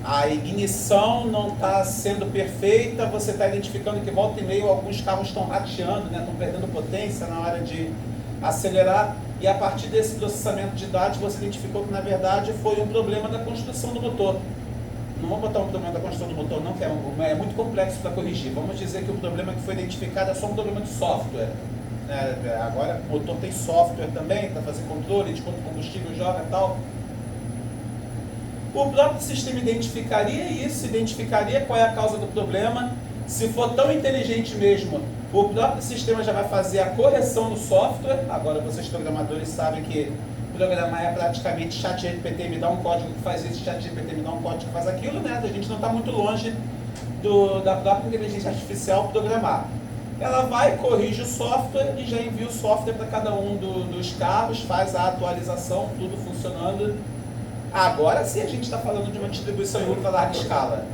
a ignição não está sendo perfeita, você está identificando que volta e meia alguns carros estão rateando, né? Estão perdendo potência na hora de acelerar. E a partir desse processamento de dados, você identificou que na verdade foi um problema da construção do motor. Não vamos botar um problema da construção do motor, não, que é muito complexo para corrigir. Vamos dizer que o problema que foi identificado é só um problema de software. Agora o motor tem software também, para fazer controle de quanto combustível joga e tal. O próprio sistema identificaria isso, identificaria qual é a causa do problema. Se for tão inteligente mesmo, o próprio sistema já vai fazer a correção do software. Agora vocês programadores sabem que programar é praticamente ChatGPT me dá um código que faz isso, ChatGPT me dá um código que faz aquilo, né? A gente não está muito longe da própria inteligência artificial programar. Ela vai, corrige o software e já envia o software para cada um dos carros, faz a atualização, tudo funcionando. Agora sim a gente está falando de uma distribuição em ultra larga escala,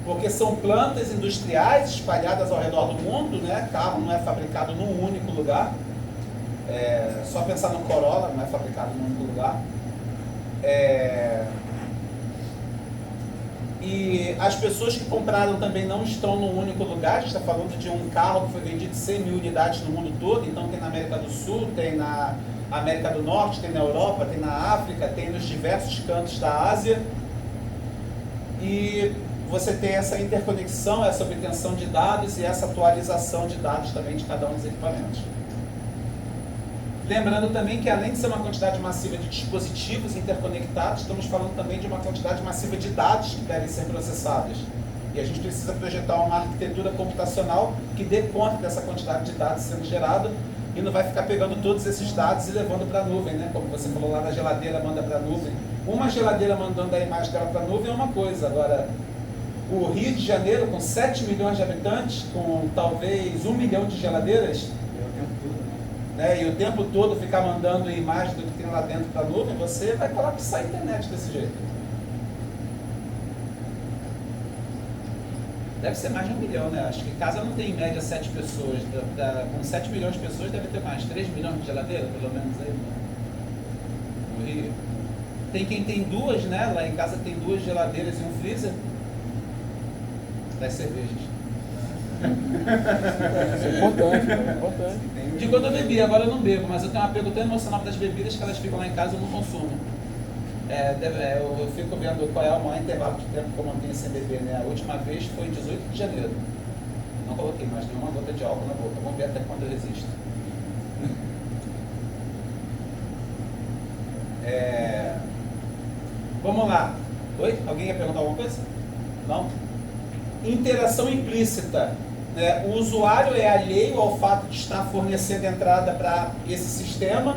porque são plantas industriais espalhadas ao redor do mundo, né? Carro não é fabricado num único lugar. Só pensar no Corolla, não é fabricado num único lugar. E as pessoas que compraram também não estão num único lugar. A gente está falando de um carro que foi vendido 100 mil unidades no mundo todo. Então tem na América do Sul, tem na América do Norte, tem na Europa, tem na África, tem nos diversos cantos da Ásia. E você tem essa interconexão, essa obtenção de dados e essa atualização de dados também de cada um dos equipamentos. Lembrando também que além de ser uma quantidade massiva de dispositivos interconectados, estamos falando também de uma quantidade massiva de dados que devem ser processados. E a gente precisa projetar uma arquitetura computacional que dê conta dessa quantidade de dados sendo gerada e não vai ficar pegando todos esses dados e levando para a nuvem, né? Como você falou lá da geladeira, manda para a nuvem. Uma geladeira mandando a imagem dela para a nuvem é uma coisa. Agora, o Rio de Janeiro, com 7 milhões de habitantes, com talvez 1 milhão de geladeiras, e o tempo todo ficar mandando imagem do que tem lá dentro para a nuvem, você vai colapsar a internet desse jeito. Deve ser mais de 1 milhão, né? Acho que casa não tem em média 7 pessoas. Com 7 milhões de pessoas deve ter mais 3 milhões de geladeiras, pelo menos aí no Rio. Tem quem tem 2, né? Lá em casa tem 2 geladeiras e um freezer. Das cervejas. Isso é importante, é importante. De quando eu bebi, agora eu não bebo, mas eu tenho um apego tão emocional das bebidas que elas ficam lá em casa e eu não consumo. Eu fico vendo qual é o maior intervalo de tempo que eu mantenho sem beber, né? A última vez foi em 18 de janeiro. Não coloquei mais nenhuma gota de álcool na boca. Vamos ver até quando eu resisto. Vamos lá. Oi? Alguém quer perguntar alguma coisa? Não? Interação implícita. O usuário é alheio ao fato de estar fornecendo entrada para esse sistema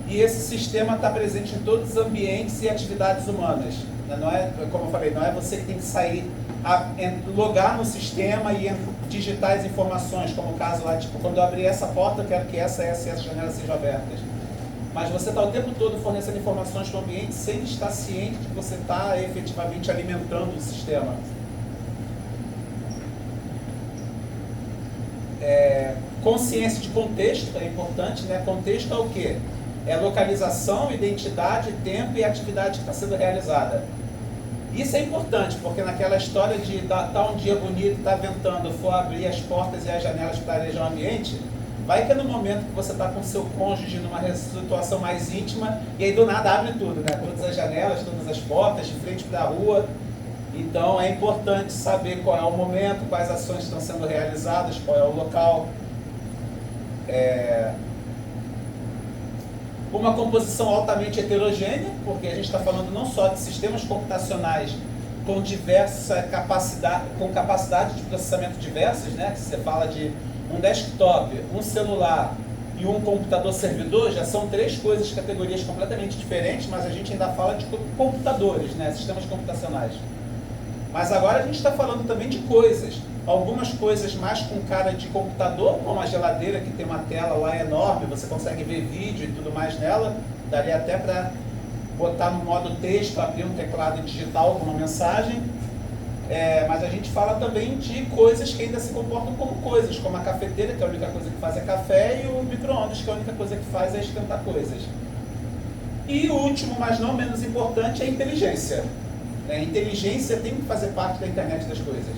e esse sistema está presente em todos os ambientes e atividades humanas. Não é, como eu falei, não é você que tem que sair, logar no sistema e digitar as informações, como o caso lá, tipo, quando eu abrir essa porta eu quero que essa janelas sejam abertas. Mas você está o tempo todo fornecendo informações para o ambiente sem estar ciente de que você está efetivamente alimentando o sistema. Consciência de contexto é importante, né? Contexto é o quê? É localização, identidade, tempo e atividade que está sendo realizada. Isso é importante, porque naquela história de estar um dia bonito, estar ventando, for abrir as portas e as janelas para arejar o ambiente, vai que no momento que você está com seu cônjuge numa situação mais íntima, e aí do nada abre tudo, né? Todas as janelas, todas as portas, de frente para a rua. Então é importante saber qual é o momento, quais ações estão sendo realizadas, qual é o local. uma composição altamente heterogênea, porque a gente está falando não só de sistemas computacionais com capacidade de processamento diversas, né? Se você fala de um desktop, um celular e um computador servidor, já são três coisas, categorias completamente diferentes, mas a gente ainda fala de computadores, né? Sistemas computacionais. Mas agora a gente está falando também de coisas. Algumas coisas mais com cara de computador, como a geladeira que tem uma tela lá enorme, você consegue ver vídeo e tudo mais nela, daria até para botar no modo texto, abrir um teclado digital com uma mensagem. Mas a gente fala também de coisas que ainda se comportam como coisas, como a cafeteira, que a única coisa que faz é café, e o micro-ondas, que a única coisa que faz é esquentar coisas. E o último, mas não menos importante, é a inteligência. A inteligência tem que fazer parte da internet das coisas.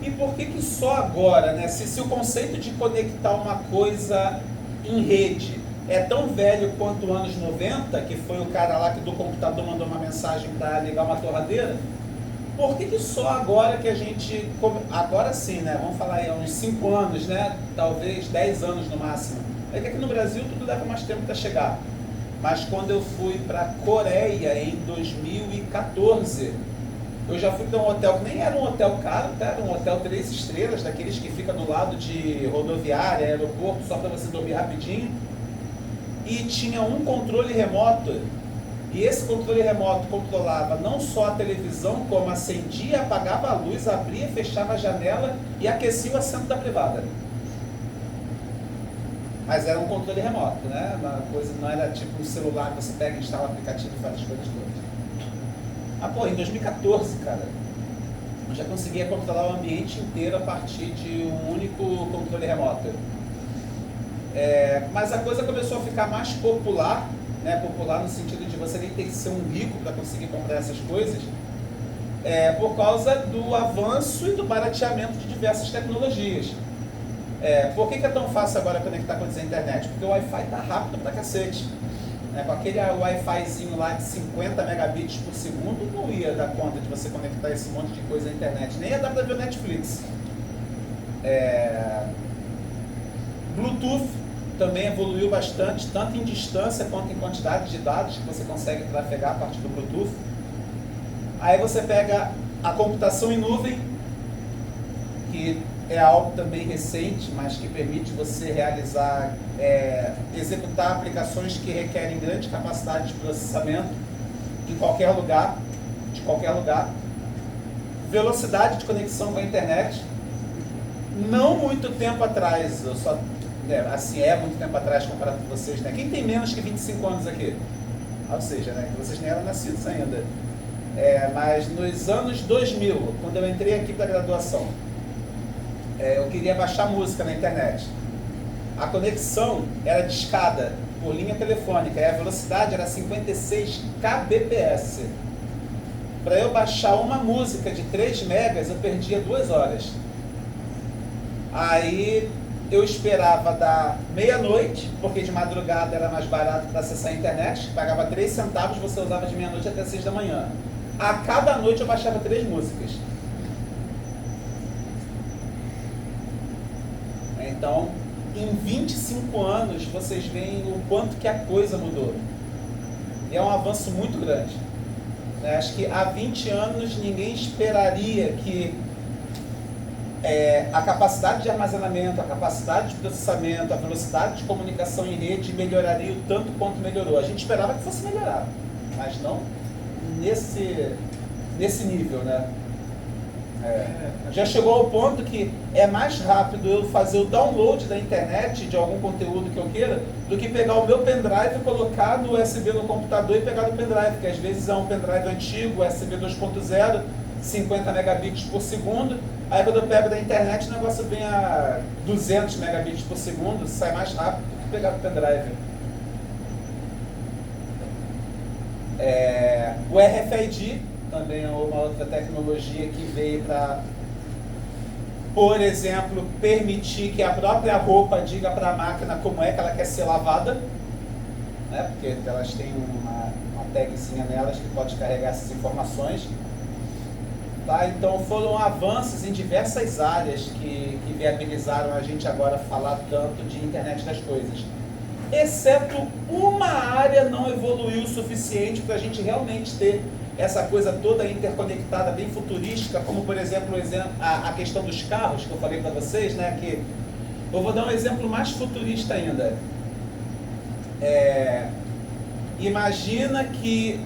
E por que só agora, né? Se o conceito de conectar uma coisa em rede é tão velho quanto anos 90, que foi o cara lá que do computador mandou uma mensagem para ligar uma torradeira, por que só agora que a gente... Agora sim, né? Vamos falar aí, há uns 5 anos, né? Talvez 10 anos no máximo. É que aqui no Brasil tudo leva mais tempo para chegar. Mas quando eu fui para a Coreia em 2014, eu já fui para um hotel que nem era um hotel caro, tá? Era um hotel 3 estrelas, daqueles que fica do lado de rodoviária, aeroporto, só para você dormir rapidinho. E tinha um controle remoto. E esse controle remoto controlava não só a televisão, como acendia, apagava a luz, abria, fechava a janela e aquecia o assento da privada. Mas era um controle remoto, né? Uma coisa, não era tipo um celular que você pega, instala o aplicativo e faz as coisas todas. Em 2014, cara, eu já conseguia controlar o ambiente inteiro a partir de um único controle remoto. Mas a coisa começou a ficar mais popular, né? Popular no sentido de você nem ter que ser um rico para conseguir comprar essas coisas, por causa do avanço e do barateamento de diversas tecnologias. Por que é tão fácil agora conectar coisas à internet? Porque o Wi-Fi está rápido pra cacete. Com aquele Wi-Fizinho lá de 50 megabits por segundo, não ia dar conta de você conectar esse monte de coisa à internet. Nem ia dar para ver o Netflix. Bluetooth também evoluiu bastante, tanto em distância quanto em quantidade de dados que você consegue trafegar a partir do Bluetooth. Aí você pega a computação em nuvem, que é algo também recente, mas que permite você realizar, executar aplicações que requerem grande capacidade de processamento em qualquer lugar, de qualquer lugar. Velocidade de conexão com a internet. Não muito tempo atrás, muito tempo atrás comparado com vocês, né? Quem tem menos que 25 anos aqui? Ou seja, né? Vocês nem eram nascidos ainda. Mas nos anos 2000, quando eu entrei aqui para a graduação, eu queria baixar música na internet. A conexão era discada por linha telefônica e a velocidade era 56 kbps. Para eu baixar uma música de 3 megas, eu perdia 2 horas. Aí eu esperava dar meia-noite, porque de madrugada era mais barato para acessar a internet, pagava 3 centavos, você usava de meia-noite até 6 da manhã. A cada noite eu baixava 3 músicas. Então, em 25 anos, vocês veem o quanto que a coisa mudou. É um avanço muito grande. Acho que há 20 anos ninguém esperaria que a capacidade de armazenamento, a capacidade de processamento, a velocidade de comunicação em rede melhoraria o tanto quanto melhorou. A gente esperava que fosse melhorar, mas não nesse nível, né? Já chegou ao ponto que é mais rápido eu fazer o download da internet de algum conteúdo que eu queira do que pegar o meu pendrive, colocar no USB no computador e pegar no pendrive, que às vezes é um pendrive antigo, USB 2.0, 50 megabits por segundo. Aí quando eu pego da internet o negócio vem a 200 megabits por segundo, sai mais rápido do que pegar no pendrive. O RFID também é uma outra tecnologia que veio para, por exemplo, permitir que a própria roupa diga para a máquina como é que ela quer ser lavada, né? Porque elas têm uma tagzinha nelas que pode carregar essas informações. Tá? Então foram avanços em diversas áreas que viabilizaram a gente agora falar tanto de internet das coisas. Exceto uma área não evoluiu o suficiente para a gente realmente ter essa coisa toda interconectada, bem futurística, como por exemplo a questão dos carros, que eu falei para vocês, né? Que eu vou dar um exemplo mais futurista ainda. Imagina que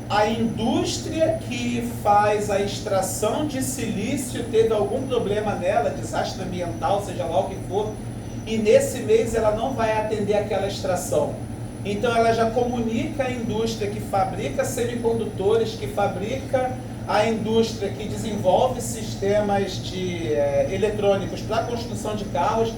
a indústria que faz a extração de silício teve algum problema nela, desastre ambiental, seja lá o que for, e nesse mês ela não vai atender aquela extração. Então ela já comunica a indústria que fabrica semicondutores, que fabrica a indústria que desenvolve sistemas eletrônicos para a construção de carros,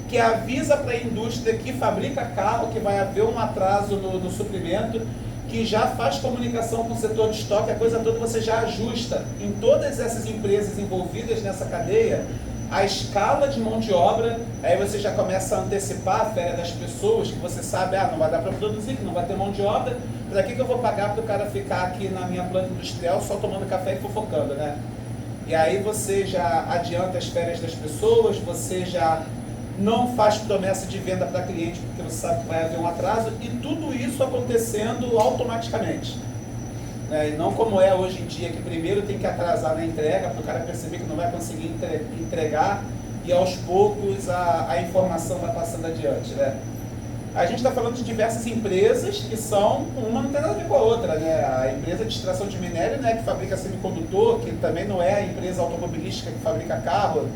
que avisa para a indústria que fabrica carro que vai haver um atraso no suprimento, que já faz comunicação com o setor de estoque, a coisa toda você já ajusta em todas essas empresas envolvidas nessa cadeia a escala de mão de obra, aí você já começa a antecipar a férias das pessoas, que você sabe, não vai dar para produzir, que não vai ter mão de obra, para que eu vou pagar para o cara ficar aqui na minha planta industrial só tomando café e fofocando, né? E aí você já adianta as férias das pessoas, você já não faz promessa de venda para cliente, porque você sabe que vai haver um atraso, e tudo isso acontecendo automaticamente. E não como é hoje em dia, que primeiro tem que atrasar na entrega, para o cara perceber que não vai conseguir entregar, e aos poucos a informação vai passando adiante, né? A gente está falando de diversas empresas que são, uma não tem nada a ver com a outra, né? A empresa de extração de minério, né, que fabrica semicondutor, que também não é a empresa automobilística que fabrica carro.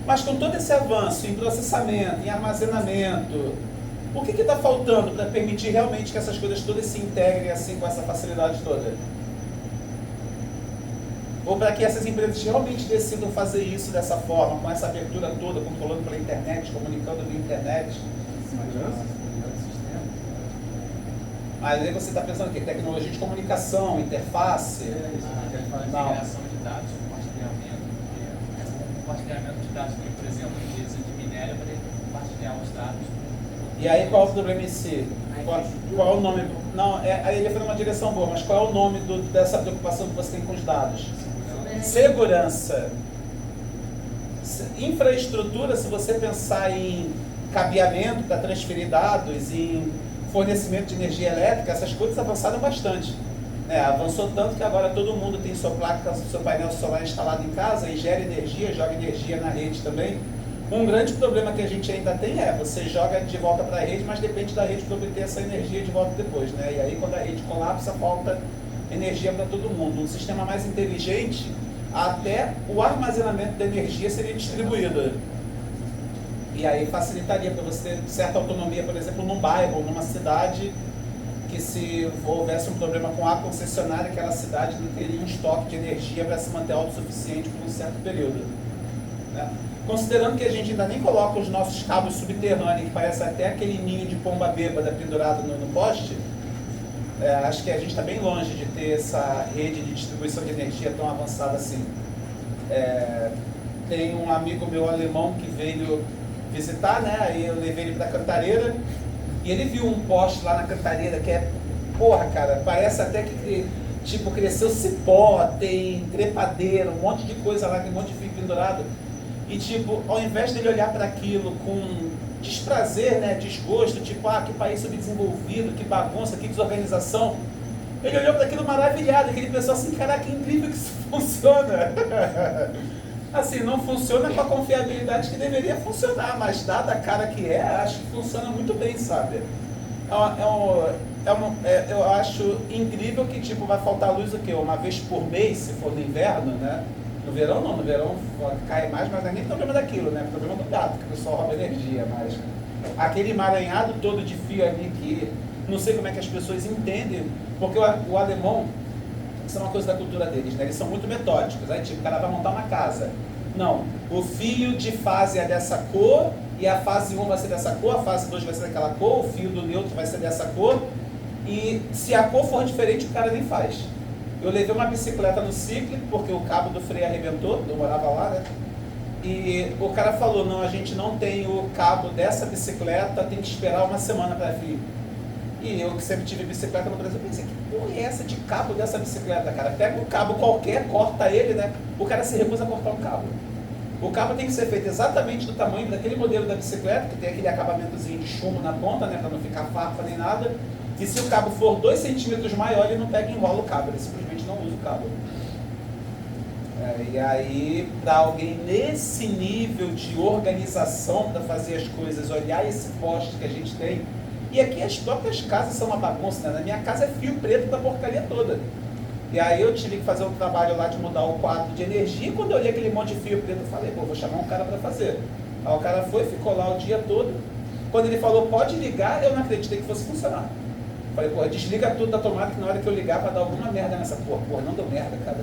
Mas com todo esse avanço em processamento, em armazenamento, o que está faltando para permitir realmente que essas coisas todas se integrem assim com essa facilidade toda? Ou para que essas empresas realmente decidam fazer isso dessa forma, com essa abertura toda, controlando pela internet, comunicando via internet? Mas aí você está pensando o quê? Tecnologia de comunicação, interface? Não. Geração de dados, compartilhamento de dados, por exemplo, a empresa de minério para compartilhar os dados. E aí qual é o problema em si? Qual é o nome? Não, aí ele foi numa direção boa, mas qual é o nome dessa preocupação que você tem com os dados? Segurança. Infraestrutura, se você pensar em cabeamento para transferir dados, em fornecimento de energia elétrica, essas coisas avançaram bastante. Avançou tanto que agora todo mundo tem sua placa, seu painel solar instalado em casa e gera energia, joga energia na rede também. Um grande problema que a gente ainda tem você joga de volta para a rede, mas depende da rede para obter essa energia de volta depois, né? E aí quando a rede colapsa, falta energia para todo mundo. Um sistema mais inteligente, até o armazenamento da energia seria distribuído. E aí facilitaria para você ter certa autonomia, por exemplo, num bairro ou numa cidade, que se houvesse um problema com a concessionária, aquela cidade não teria um estoque de energia para se manter autossuficiente por um certo período, né? Considerando que a gente ainda nem coloca os nossos cabos subterrâneos, que parece até aquele ninho de pomba bêbada pendurado no poste, acho que a gente está bem longe de ter essa rede de distribuição de energia tão avançada assim. Tem um amigo meu alemão que veio visitar, né? Aí eu levei ele para Cantareira, e ele viu um poste lá na Cantareira que cara, parece até que cresceu cipó, tem trepadeira, um monte de coisa lá, tem um monte de fio pendurado. E ao invés dele olhar para aquilo com desprazer, né, desgosto, que país subdesenvolvido, que bagunça, que desorganização, ele olhou para aquilo maravilhado, aquele pessoal assim, caraca, que incrível que isso funciona. Assim, não funciona com a confiabilidade que deveria funcionar, mas dada a cara que acho que funciona muito bem, sabe? Eu acho incrível que vai faltar luz o quê? Uma vez por mês, se for no inverno, né? No verão não, no verão cai mais, mas não é nem problema daquilo, né? É problema do gato, que o pessoal rouba energia, mas aquele emaranhado todo de fio ali que não sei como é que as pessoas entendem, porque o alemão, isso é uma coisa da cultura deles, né? Eles são muito metódicos, aí o cara vai montar uma casa. Não, o fio de fase é dessa cor, e a fase 1 vai ser dessa cor, a fase 2 vai ser daquela cor, o fio do neutro vai ser dessa cor, e se a cor for diferente, o cara nem faz. Eu levei uma bicicleta no ciclo, porque o cabo do freio arrebentou, eu morava lá, né? E o cara falou, não, a gente não tem o cabo dessa bicicleta, tem que esperar uma semana para vir. E eu que sempre tive bicicleta no Brasil, eu pensei, que porra é essa de cabo dessa bicicleta, cara? Pega um cabo qualquer, corta ele, né? O cara se recusa a cortar um cabo. O cabo tem que ser feito exatamente do tamanho daquele modelo da bicicleta, que tem aquele acabamentozinho de chumbo na ponta, né? Pra não ficar farpa nem nada. E se o cabo for 2 centímetros maior, ele não pega e enrola o cabo, ele simplesmente não usa o cabo. E aí, para alguém nesse nível de organização para fazer as coisas, olhar esse poste que a gente tem, e aqui as próprias casas são uma bagunça, né? Na minha casa é fio preto da porcaria toda. E aí eu tive que fazer um trabalho lá de mudar o quadro de energia, e quando eu olhei aquele monte de fio preto, eu falei, pô, vou chamar um cara para fazer. Aí o cara foi, ficou lá o dia todo. Quando ele falou, pode ligar, eu não acreditei que fosse funcionar. Falei, pô, desliga tudo da tomada, que na hora que eu ligar vai dar alguma merda nessa porra. Pô, não deu merda, cara.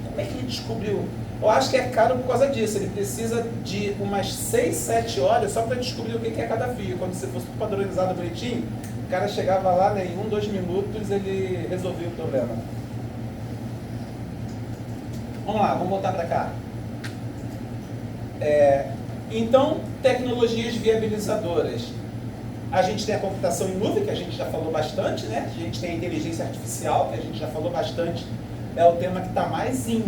Como é que ele descobriu? Eu acho que é caro por causa disso. Ele precisa de umas 6, 7 horas só para descobrir o que é cada fio. Quando você fosse padronizado bonitinho, o cara chegava lá, né, em 1, 2 minutos ele resolvia o problema. Vamos lá, vamos voltar para cá. Então, tecnologias viabilizadoras. A gente tem a computação em nuvem, que a gente já falou bastante, né? A gente tem a inteligência artificial, que a gente já falou bastante. É o tema que está mais em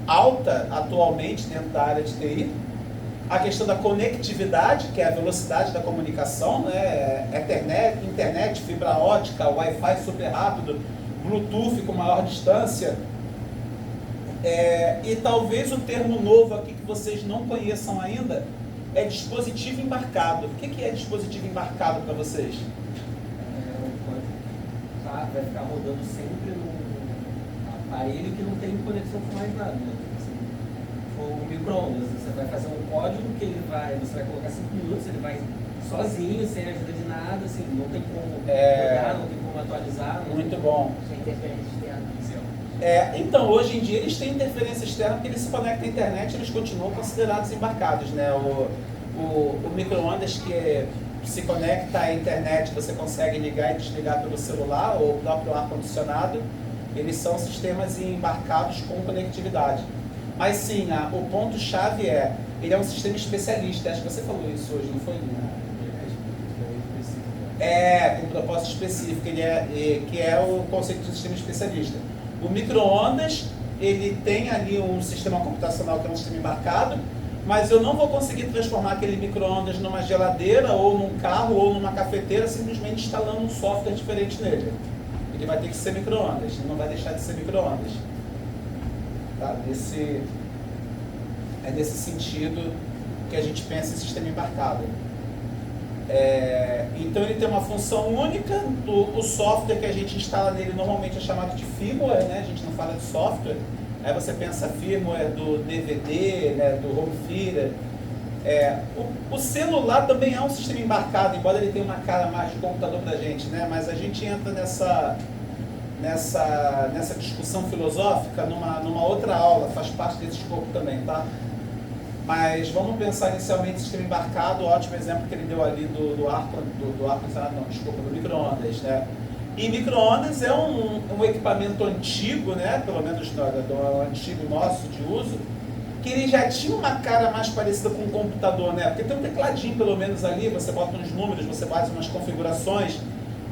alta atualmente dentro da área de TI. A questão da conectividade, que é a velocidade da comunicação, né? Internet, fibra ótica, Wi-Fi super rápido, Bluetooth com maior distância. E talvez o termo novo aqui que vocês não conheçam ainda é dispositivo embarcado. O que é dispositivo embarcado para vocês? O código vai ficar rodando sempre no aparelho que não tem conexão com mais nada. Né? Assim, o micro-ondas, você vai fazer um código que você vai colocar 5 minutos, ele vai sozinho, sem ajuda de nada, assim, não tem como rodar, não tem como atualizar. Muito bom. Sem interferência externa. Então, hoje em dia eles têm interferência externa porque eles se conectam à internet e eles continuam considerados embarcados, né? O micro-ondas que se conecta à internet, você consegue ligar e desligar pelo celular ou o próprio ar-condicionado, eles são sistemas embarcados com conectividade. Mas sim, o ponto-chave ele é um sistema especialista, acho que você falou isso hoje, não foi, Lina? Com um propósito específico, que é o conceito de sistema especialista. O micro-ondas, ele tem ali um sistema computacional que é um sistema embarcado, mas eu não vou conseguir transformar aquele micro-ondas numa geladeira, ou num carro, ou numa cafeteira, simplesmente instalando um software diferente nele. Ele vai ter que ser micro-ondas, não vai deixar de ser micro-ondas. Tá? É nesse sentido que a gente pensa em sistema embarcado. Então ele tem uma função única, o software que a gente instala nele normalmente é chamado de firmware, né? A gente não fala de software. Aí você pensa firmware do DVD, né? Do home theater. O celular também é um sistema embarcado, embora ele tenha uma cara mais de computador pra gente, né? Mas a gente entra nessa discussão filosófica numa outra aula, faz parte desse escopo também, tá? Mas vamos pensar inicialmente em sistema embarcado, o ótimo exemplo que ele deu ali do ar-condicionado, do micro-ondas, né? E micro-ondas é um equipamento antigo, né? Pelo menos do antigo nosso de uso, que ele já tinha uma cara mais parecida com um computador, né? Porque tem um tecladinho pelo menos ali, você bota uns números, você faz umas configurações,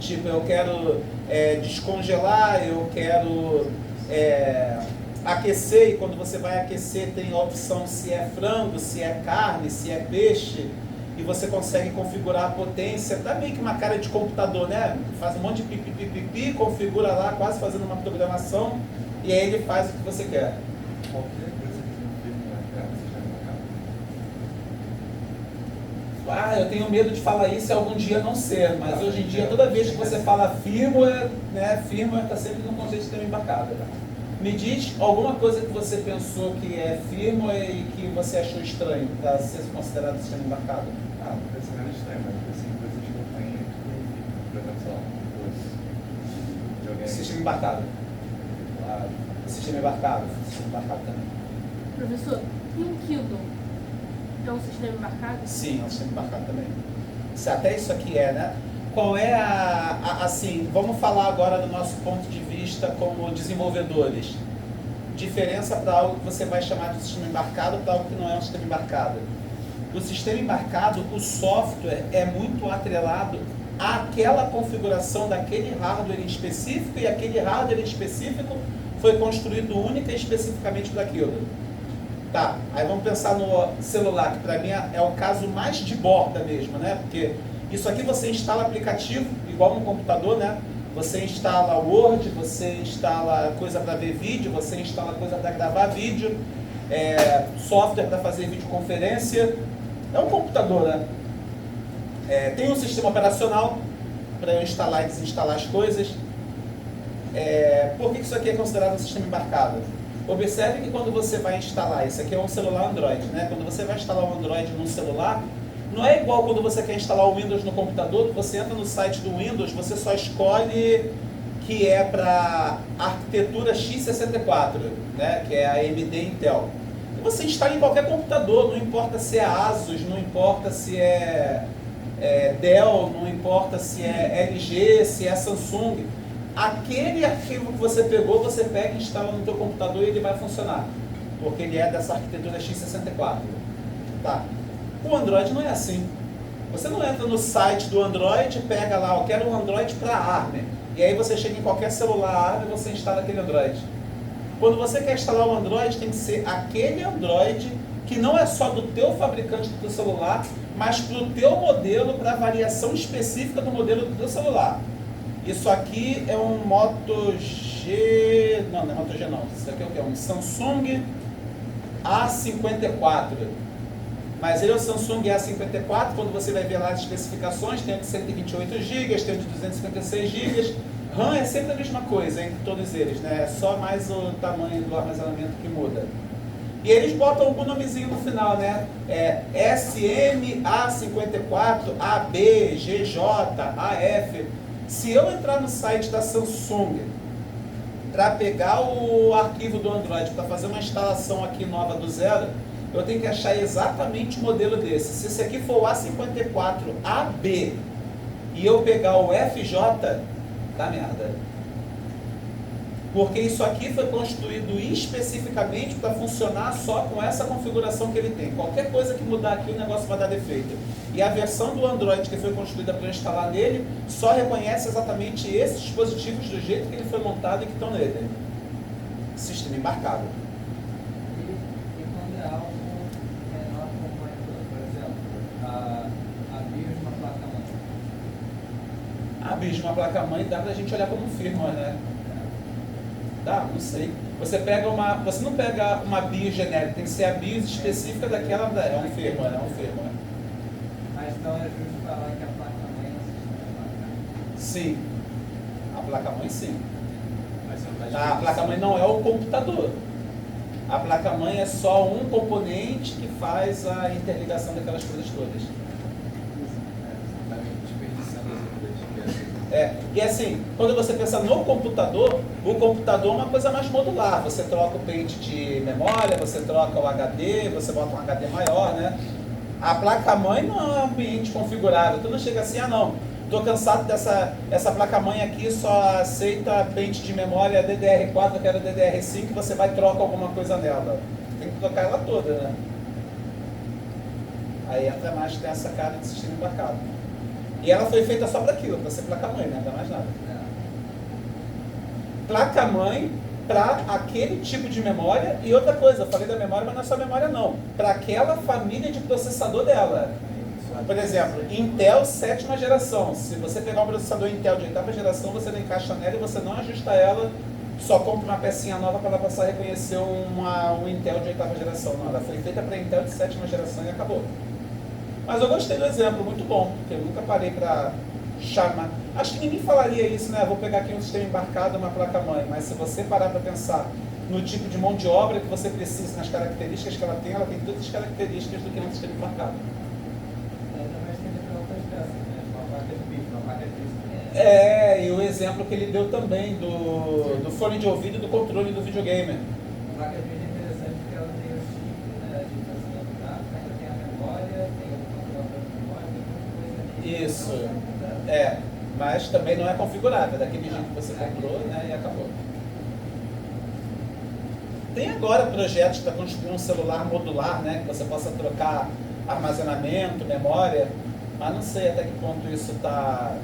tipo, eu quero descongelar, eu quero aquecer, e quando você vai aquecer tem a opção se é frango, se é carne, se é peixe, e você consegue configurar a potência, dá meio que uma cara de computador, né? Faz um monte de pipi, configura lá, quase fazendo uma programação, e aí ele faz o que você quer. Eu tenho medo de falar isso e algum dia não ser, mas hoje em dia toda vez que você fala firmware, né, firmware está sempre no conceito de sistema embarcado. Me diz alguma coisa que você pensou que é firmware e que você achou estranho para ser considerado sistema embarcado? Não parece nada estranho, mas assim, coisa de campanha por exemplo, sei lá, de alguém. Sistema embarcado. Claro. Sistema embarcado também. Professor, e um Kindle? É um sistema embarcado? Sim, é um sistema embarcado também. Até isso aqui né? Qual é assim, vamos falar agora do nosso ponto de vista como desenvolvedores. Diferença para algo que você vai chamar de sistema embarcado para algo que não é um sistema embarcado. O sistema embarcado, o software é muito atrelado àquela configuração daquele hardware em específico, e aquele hardware em específico foi construído única e especificamente para aquilo. Tá, aí vamos pensar no celular, que para mim é o caso mais de borda mesmo, né? Porque isso aqui você instala aplicativo, igual no computador, né? Você instala Word, você instala coisa para ver vídeo, você instala coisa para gravar vídeo, software para fazer videoconferência. É um computador, né? Tem um sistema operacional para eu instalar e desinstalar as coisas. Por que isso aqui é considerado um sistema embarcado? Observe que quando você vai instalar, isso aqui é um celular Android, né? Quando você vai instalar um Android num celular, não é igual quando você quer instalar o Windows no computador, que você entra no site do Windows, você só escolhe que é para arquitetura x64, né? Que é a AMD Intel. E você instala em qualquer computador, não importa se é Asus, não importa se é Dell, não importa se é LG, se é Samsung. Aquele arquivo que você pegou, você pega e instala no teu computador e ele vai funcionar, porque ele é dessa arquitetura x64. Tá. O Android não é assim. Você não entra no site do Android, pega lá, eu quero um Android para ARM, e aí você chega em qualquer celular ARM e você instala aquele Android. Quando você quer instalar um Android, tem que ser aquele Android que não é só do teu fabricante do teu celular, mas para o teu modelo, para a variação específica do modelo do teu celular. Isso aqui é um Moto G... Não é Moto G não. Isso aqui é o que? Um Samsung A54. Mas ele é o Samsung A54. Quando você vai ver lá as especificações, tem o de 128 GB, tem o de 256 GB. RAM é sempre a mesma coisa entre todos eles, né? É só mais o tamanho do armazenamento que muda. E eles botam algum nomezinho no final, né? SM A54, AB, GJ, AF... Se eu entrar no site da Samsung para pegar o arquivo do Android para fazer uma instalação aqui nova do zero, eu tenho que achar exatamente o modelo desse. Se esse aqui for o A54AB e eu pegar o FJ, dá merda. Porque isso aqui foi construído especificamente para funcionar só com essa configuração que ele tem. Qualquer coisa que mudar aqui, o negócio vai dar defeito. E a versão do Android que foi construída para instalar nele, só reconhece exatamente esses dispositivos do jeito que ele foi montado e que estão nele. Sistema embarcado. E quando é algo menor como por exemplo, a BIOS de uma placa-mãe. A BIOS de uma placa-mãe dá para a gente olhar como firmware, né? Dá, não sei. Você não pega uma BIOS genérica, tem que ser a BIOS específica daquela, é um firmware. Mas então é justo falar que a placa-mãe é um sistema embarcado? Sim. A placa-mãe sim. A placa-mãe não é o computador. A placa-mãe é só um componente que faz a interligação daquelas coisas todas. E assim, quando você pensa no computador, o computador é uma coisa mais modular. Você troca o pente de memória, você troca o HD, você bota um HD maior, né? A placa-mãe não é um ambiente configurável. Tu não chega assim, não, tô cansado essa placa-mãe aqui só aceita pente de memória DDR4, eu quero DDR5, você vai trocar alguma coisa nela. Tem que trocar ela toda, né? Aí entra mais, tem essa cara de sistema embarcado. E ela foi feita só para aquilo, para ser placa-mãe, né? Não dá mais nada. Placa-mãe para aquele tipo de memória. E outra coisa, eu falei da memória, mas não é só memória não. Para aquela família de processador dela. Por exemplo, Intel 7ª geração. Se você pegar um processador Intel de 8ª geração, você não encaixa nela e você não ajusta ela, só compra uma pecinha nova para ela passar a reconhecer um Intel de 8ª geração. Não, ela foi feita para Intel de 7ª geração e acabou. Mas eu gostei do exemplo, muito bom, porque eu nunca parei para chamar. Acho que ninguém falaria isso, né? Vou pegar aqui um sistema embarcado, uma placa-mãe, mas se você parar para pensar no tipo de mão de obra que você precisa, nas características que ela tem todas as características do que é um sistema embarcado. E o exemplo que ele deu também do fone de ouvido e do controle do videogame. A placa de vídeo é interessante porque ela tem o chip, né, de processamento gráfico, ainda tem a memória, tem o controle da memória, tem muita coisa ali. Isso, mas também não é configurável, daquele jeito que você comprou, né, e acabou. Tem agora projetos para construir um celular modular, né, que você possa trocar armazenamento, memória, Mas não sei até que ponto isso está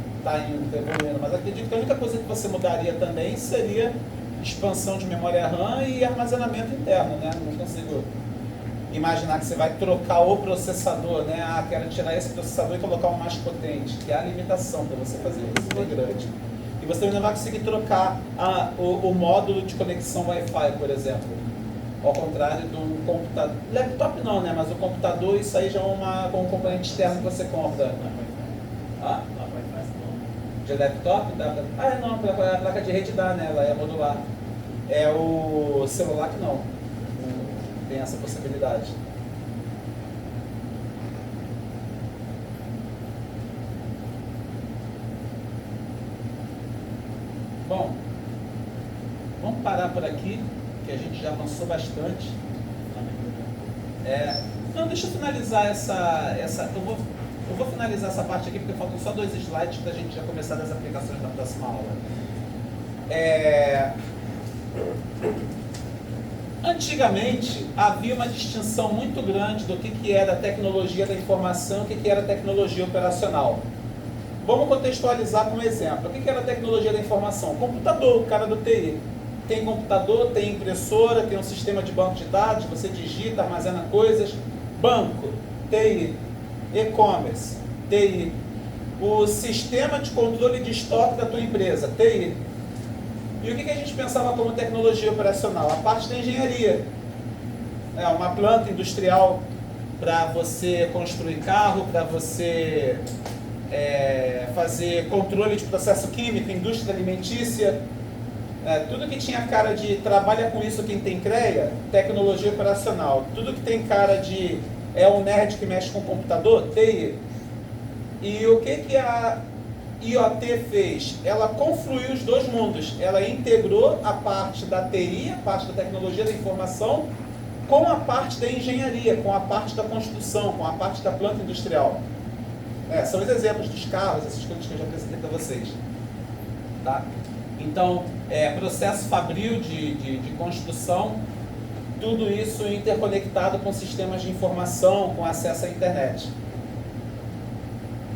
indo, tá evoluindo. Mas acredito que a única coisa que você mudaria também seria expansão de memória RAM e armazenamento interno, né? Não consigo imaginar que você vai trocar o processador, né? Ah, quero tirar esse processador e colocar um mais potente, que é a limitação para você fazer isso, é grande. E você também não vai conseguir trocar o módulo de conexão Wi-Fi, por exemplo. Ao contrário do computador. Laptop não, né? Mas o computador, isso aí já é um componente externo que você compra. Ah? De laptop? Não, a placa de rede dá, né? Ela é modular. É o celular que não tem essa possibilidade. Bom, vamos parar por aqui, que a gente já avançou bastante. Não, deixa eu finalizar eu vou finalizar essa parte aqui, porque faltam só 2 slides para a gente já começar das aplicações da próxima aula. Antigamente, havia uma distinção muito grande do que era tecnologia da informação e o que era tecnologia operacional. Vamos contextualizar com um exemplo. O que era tecnologia da informação? Computador, o cara do TI. Tem computador, tem impressora, tem um sistema de banco de dados, você digita, armazena coisas. Banco, TI. E-commerce, TI. O sistema de controle de estoque da tua empresa, TI. E o que a gente pensava como tecnologia operacional? A parte da engenharia. Uma planta industrial para você construir carro, para você fazer controle de processo químico, indústria alimentícia. Tudo que tinha cara de trabalha com isso quem tem CREA, tecnologia operacional. Tudo que tem cara de um nerd que mexe com computador, TI. E o que a IoT fez? Ela confluiu os dois mundos. Ela integrou a parte da TI, a parte da tecnologia da informação, com a parte da engenharia, com a parte da construção, com a parte da planta industrial. São os exemplos dos carros, essas coisas que eu já apresentei para vocês. Tá? Então, processo fabril de construção, tudo isso interconectado com sistemas de informação, com acesso à internet.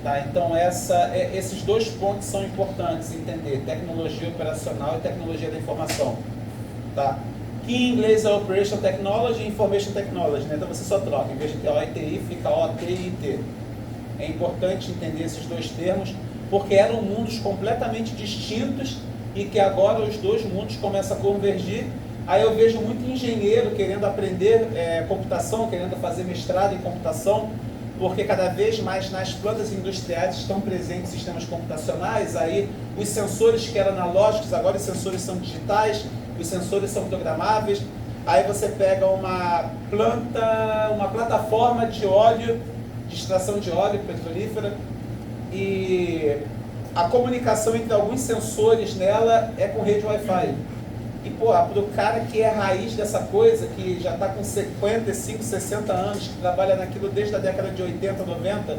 Tá? Então, esses 2 pontos são importantes entender: tecnologia operacional e tecnologia da informação. Tá? Que em inglês é Operation Technology e Information Technology, né? Então você só troca, em vez de ter O e TI, fica O, T e IT. É importante entender esses 2 termos, porque eram mundos completamente distintos e que agora os 2 mundos começam a convergir. Aí eu vejo muito engenheiro querendo aprender computação, querendo fazer mestrado em computação, porque cada vez mais nas plantas industriais estão presentes sistemas computacionais. Aí os sensores que eram analógicos, agora os sensores são digitais, os sensores são programáveis. Aí você pega uma plataforma de óleo, de extração de óleo petrolífera, e a comunicação entre alguns sensores nela é com rede Wi-Fi. E, para o cara que é raiz dessa coisa, que já está com 55, 60 anos, que trabalha naquilo desde a década de 80, 90,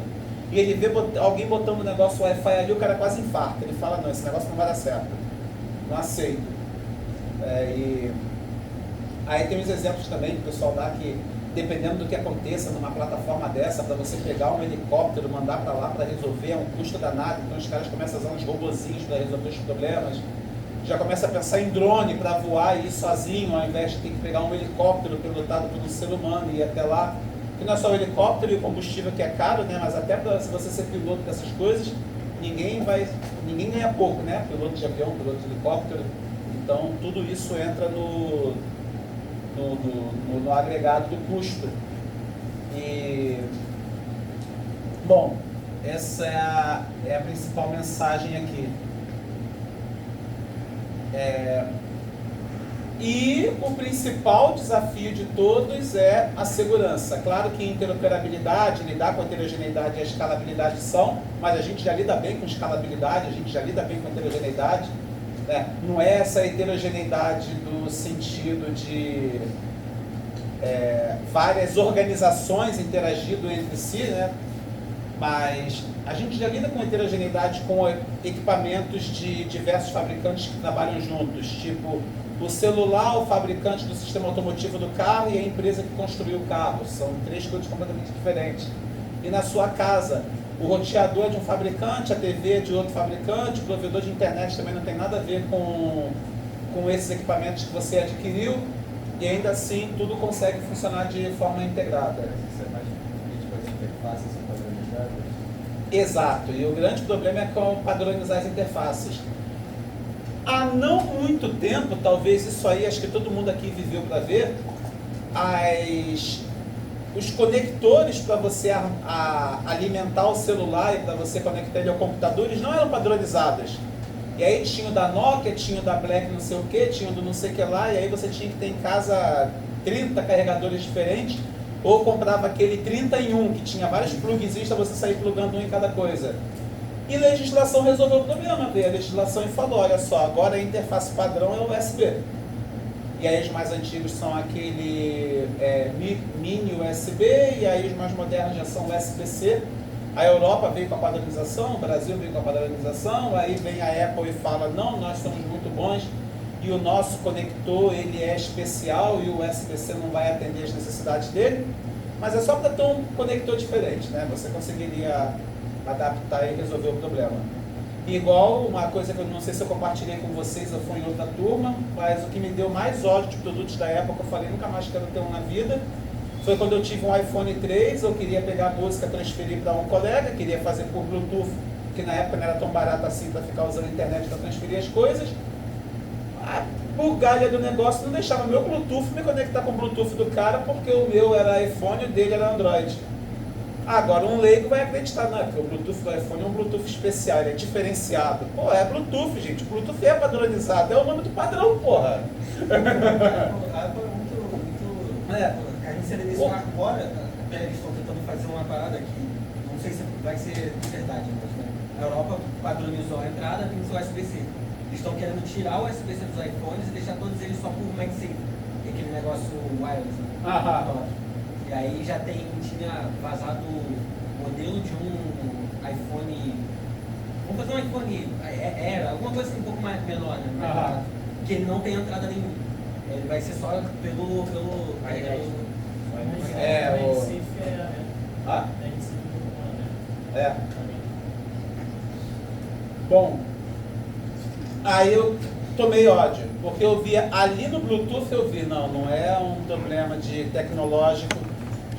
e ele vê alguém botando um negócio Wi-Fi ali, o cara quase infarta. Ele fala: não, esse negócio não vai dar certo. Não aceito. E aí tem uns exemplos também que o pessoal dá que, dependendo do que aconteça numa plataforma dessa, para você pegar um helicóptero, mandar para lá para resolver, é um custo danado. Então os caras começam a usar uns robozinhos para resolver os problemas. Já começa a pensar em drone para voar e ir sozinho, ao invés de ter que pegar um helicóptero pilotado por um ser humano e ir até lá. Que não é só o helicóptero e o combustível que é caro, né? Mas até se você ser piloto dessas coisas, ninguém ganha pouco, né? Piloto de avião, piloto de helicóptero. Então tudo isso entra no agregado do custo. E, bom, essa é a principal mensagem aqui. E o principal desafio de todos é a segurança. Claro que interoperabilidade, lidar com a heterogeneidade e a escalabilidade são, mas a gente já lida bem com escalabilidade, a gente já lida bem com heterogeneidade. Não é essa heterogeneidade do sentido de várias organizações interagindo entre si, né? Mas a gente já lida com heterogeneidade com equipamentos de diversos fabricantes que trabalham juntos, tipo o celular, o fabricante do sistema automotivo do carro e a empresa que construiu o carro. São 3 coisas completamente diferentes. E na sua casa, O roteador é de um fabricante, a TV é de outro fabricante, o provedor de internet também não tem nada a ver com esses equipamentos que você adquiriu, e ainda assim tudo consegue funcionar de forma integrada. Isso é mais crítico às interfaces padronizadas? Exato, e o grande problema é com padronizar as interfaces. Há não muito tempo, talvez isso aí, acho que todo mundo aqui viveu para ver, os conectores para você alimentar o celular e para você conectar ele ao computador, eles não eram padronizados. E aí tinha o da Nokia, tinha o da Black não sei o que, tinha o do não sei o que lá, e aí você tinha que ter em casa 30 carregadores diferentes, ou comprava aquele 30 em 1, que tinha vários plugs para você sair plugando um em cada coisa. E legislação resolveu o problema, veio a legislação e falou, olha só, agora a interface padrão é o USB. E aí os mais antigos são aquele mini USB, e aí os mais modernos já são USB-C. A Europa veio com a padronização, o Brasil veio com a padronização, aí vem a Apple e fala, não, nós somos muito bons, e o nosso conector ele é especial e o USB-C não vai atender as necessidades dele, mas é só para ter um conector diferente, né? Você conseguiria adaptar e resolver o problema. Igual uma coisa que eu não sei se eu compartilhei com vocês ou foi em outra turma, mas o que me deu mais ódio de produtos da época, eu falei, nunca mais quero ter um na vida, foi quando eu tive um iPhone 3, eu queria pegar a música, transferir para um colega, queria fazer por Bluetooth, que na época não era tão barato assim para ficar usando a internet para transferir as coisas. A bugalha do negócio não deixava meu Bluetooth me conectar com o Bluetooth do cara, porque o meu era iPhone e o dele era Android. Agora um leigo vai acreditar, não, porque o Bluetooth do iPhone é um Bluetooth especial, ele é diferenciado. Pô, é Bluetooth, gente, o Bluetooth é padronizado, é o nome do padrão, porra. A gente se desse agora, até eles estão tentando fazer uma parada que não sei se vai ser de verdade, mas né? A Europa padronizou a entrada, tem o seu USB-C. Eles estão querendo tirar o USB-C dos iPhones e deixar todos eles só por MagSafe, aquele negócio wireless. Né? E aí já tinha vazado o modelo de um iPhone, vamos fazer um iPhone Air, alguma coisa assim um pouco mais menor, né? Que ele não tem entrada nenhuma. Ele vai ser só pelo Bom, aí eu tomei ódio, porque eu via ali no Bluetooth, eu vi, não é um problema de tecnológico,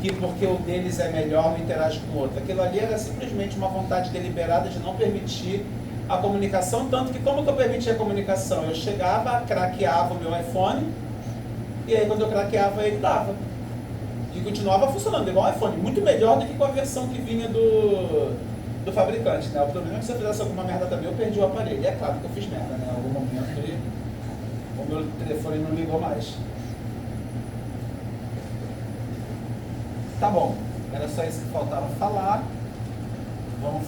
que porque o deles é melhor não interage com o outro. Aquilo ali era simplesmente uma vontade deliberada de não permitir a comunicação, tanto que como que eu permitia a comunicação? Eu chegava, craqueava o meu iPhone, e aí quando eu craqueava ele dava. E continuava funcionando igual o iPhone, muito melhor do que com a versão que vinha do fabricante, né? O problema é que se eu fizesse alguma merda também, eu perdi o aparelho. E é claro que eu fiz merda, né? Em algum momento o meu telefone não ligou mais. Tá bom, era só isso que faltava falar. Vamos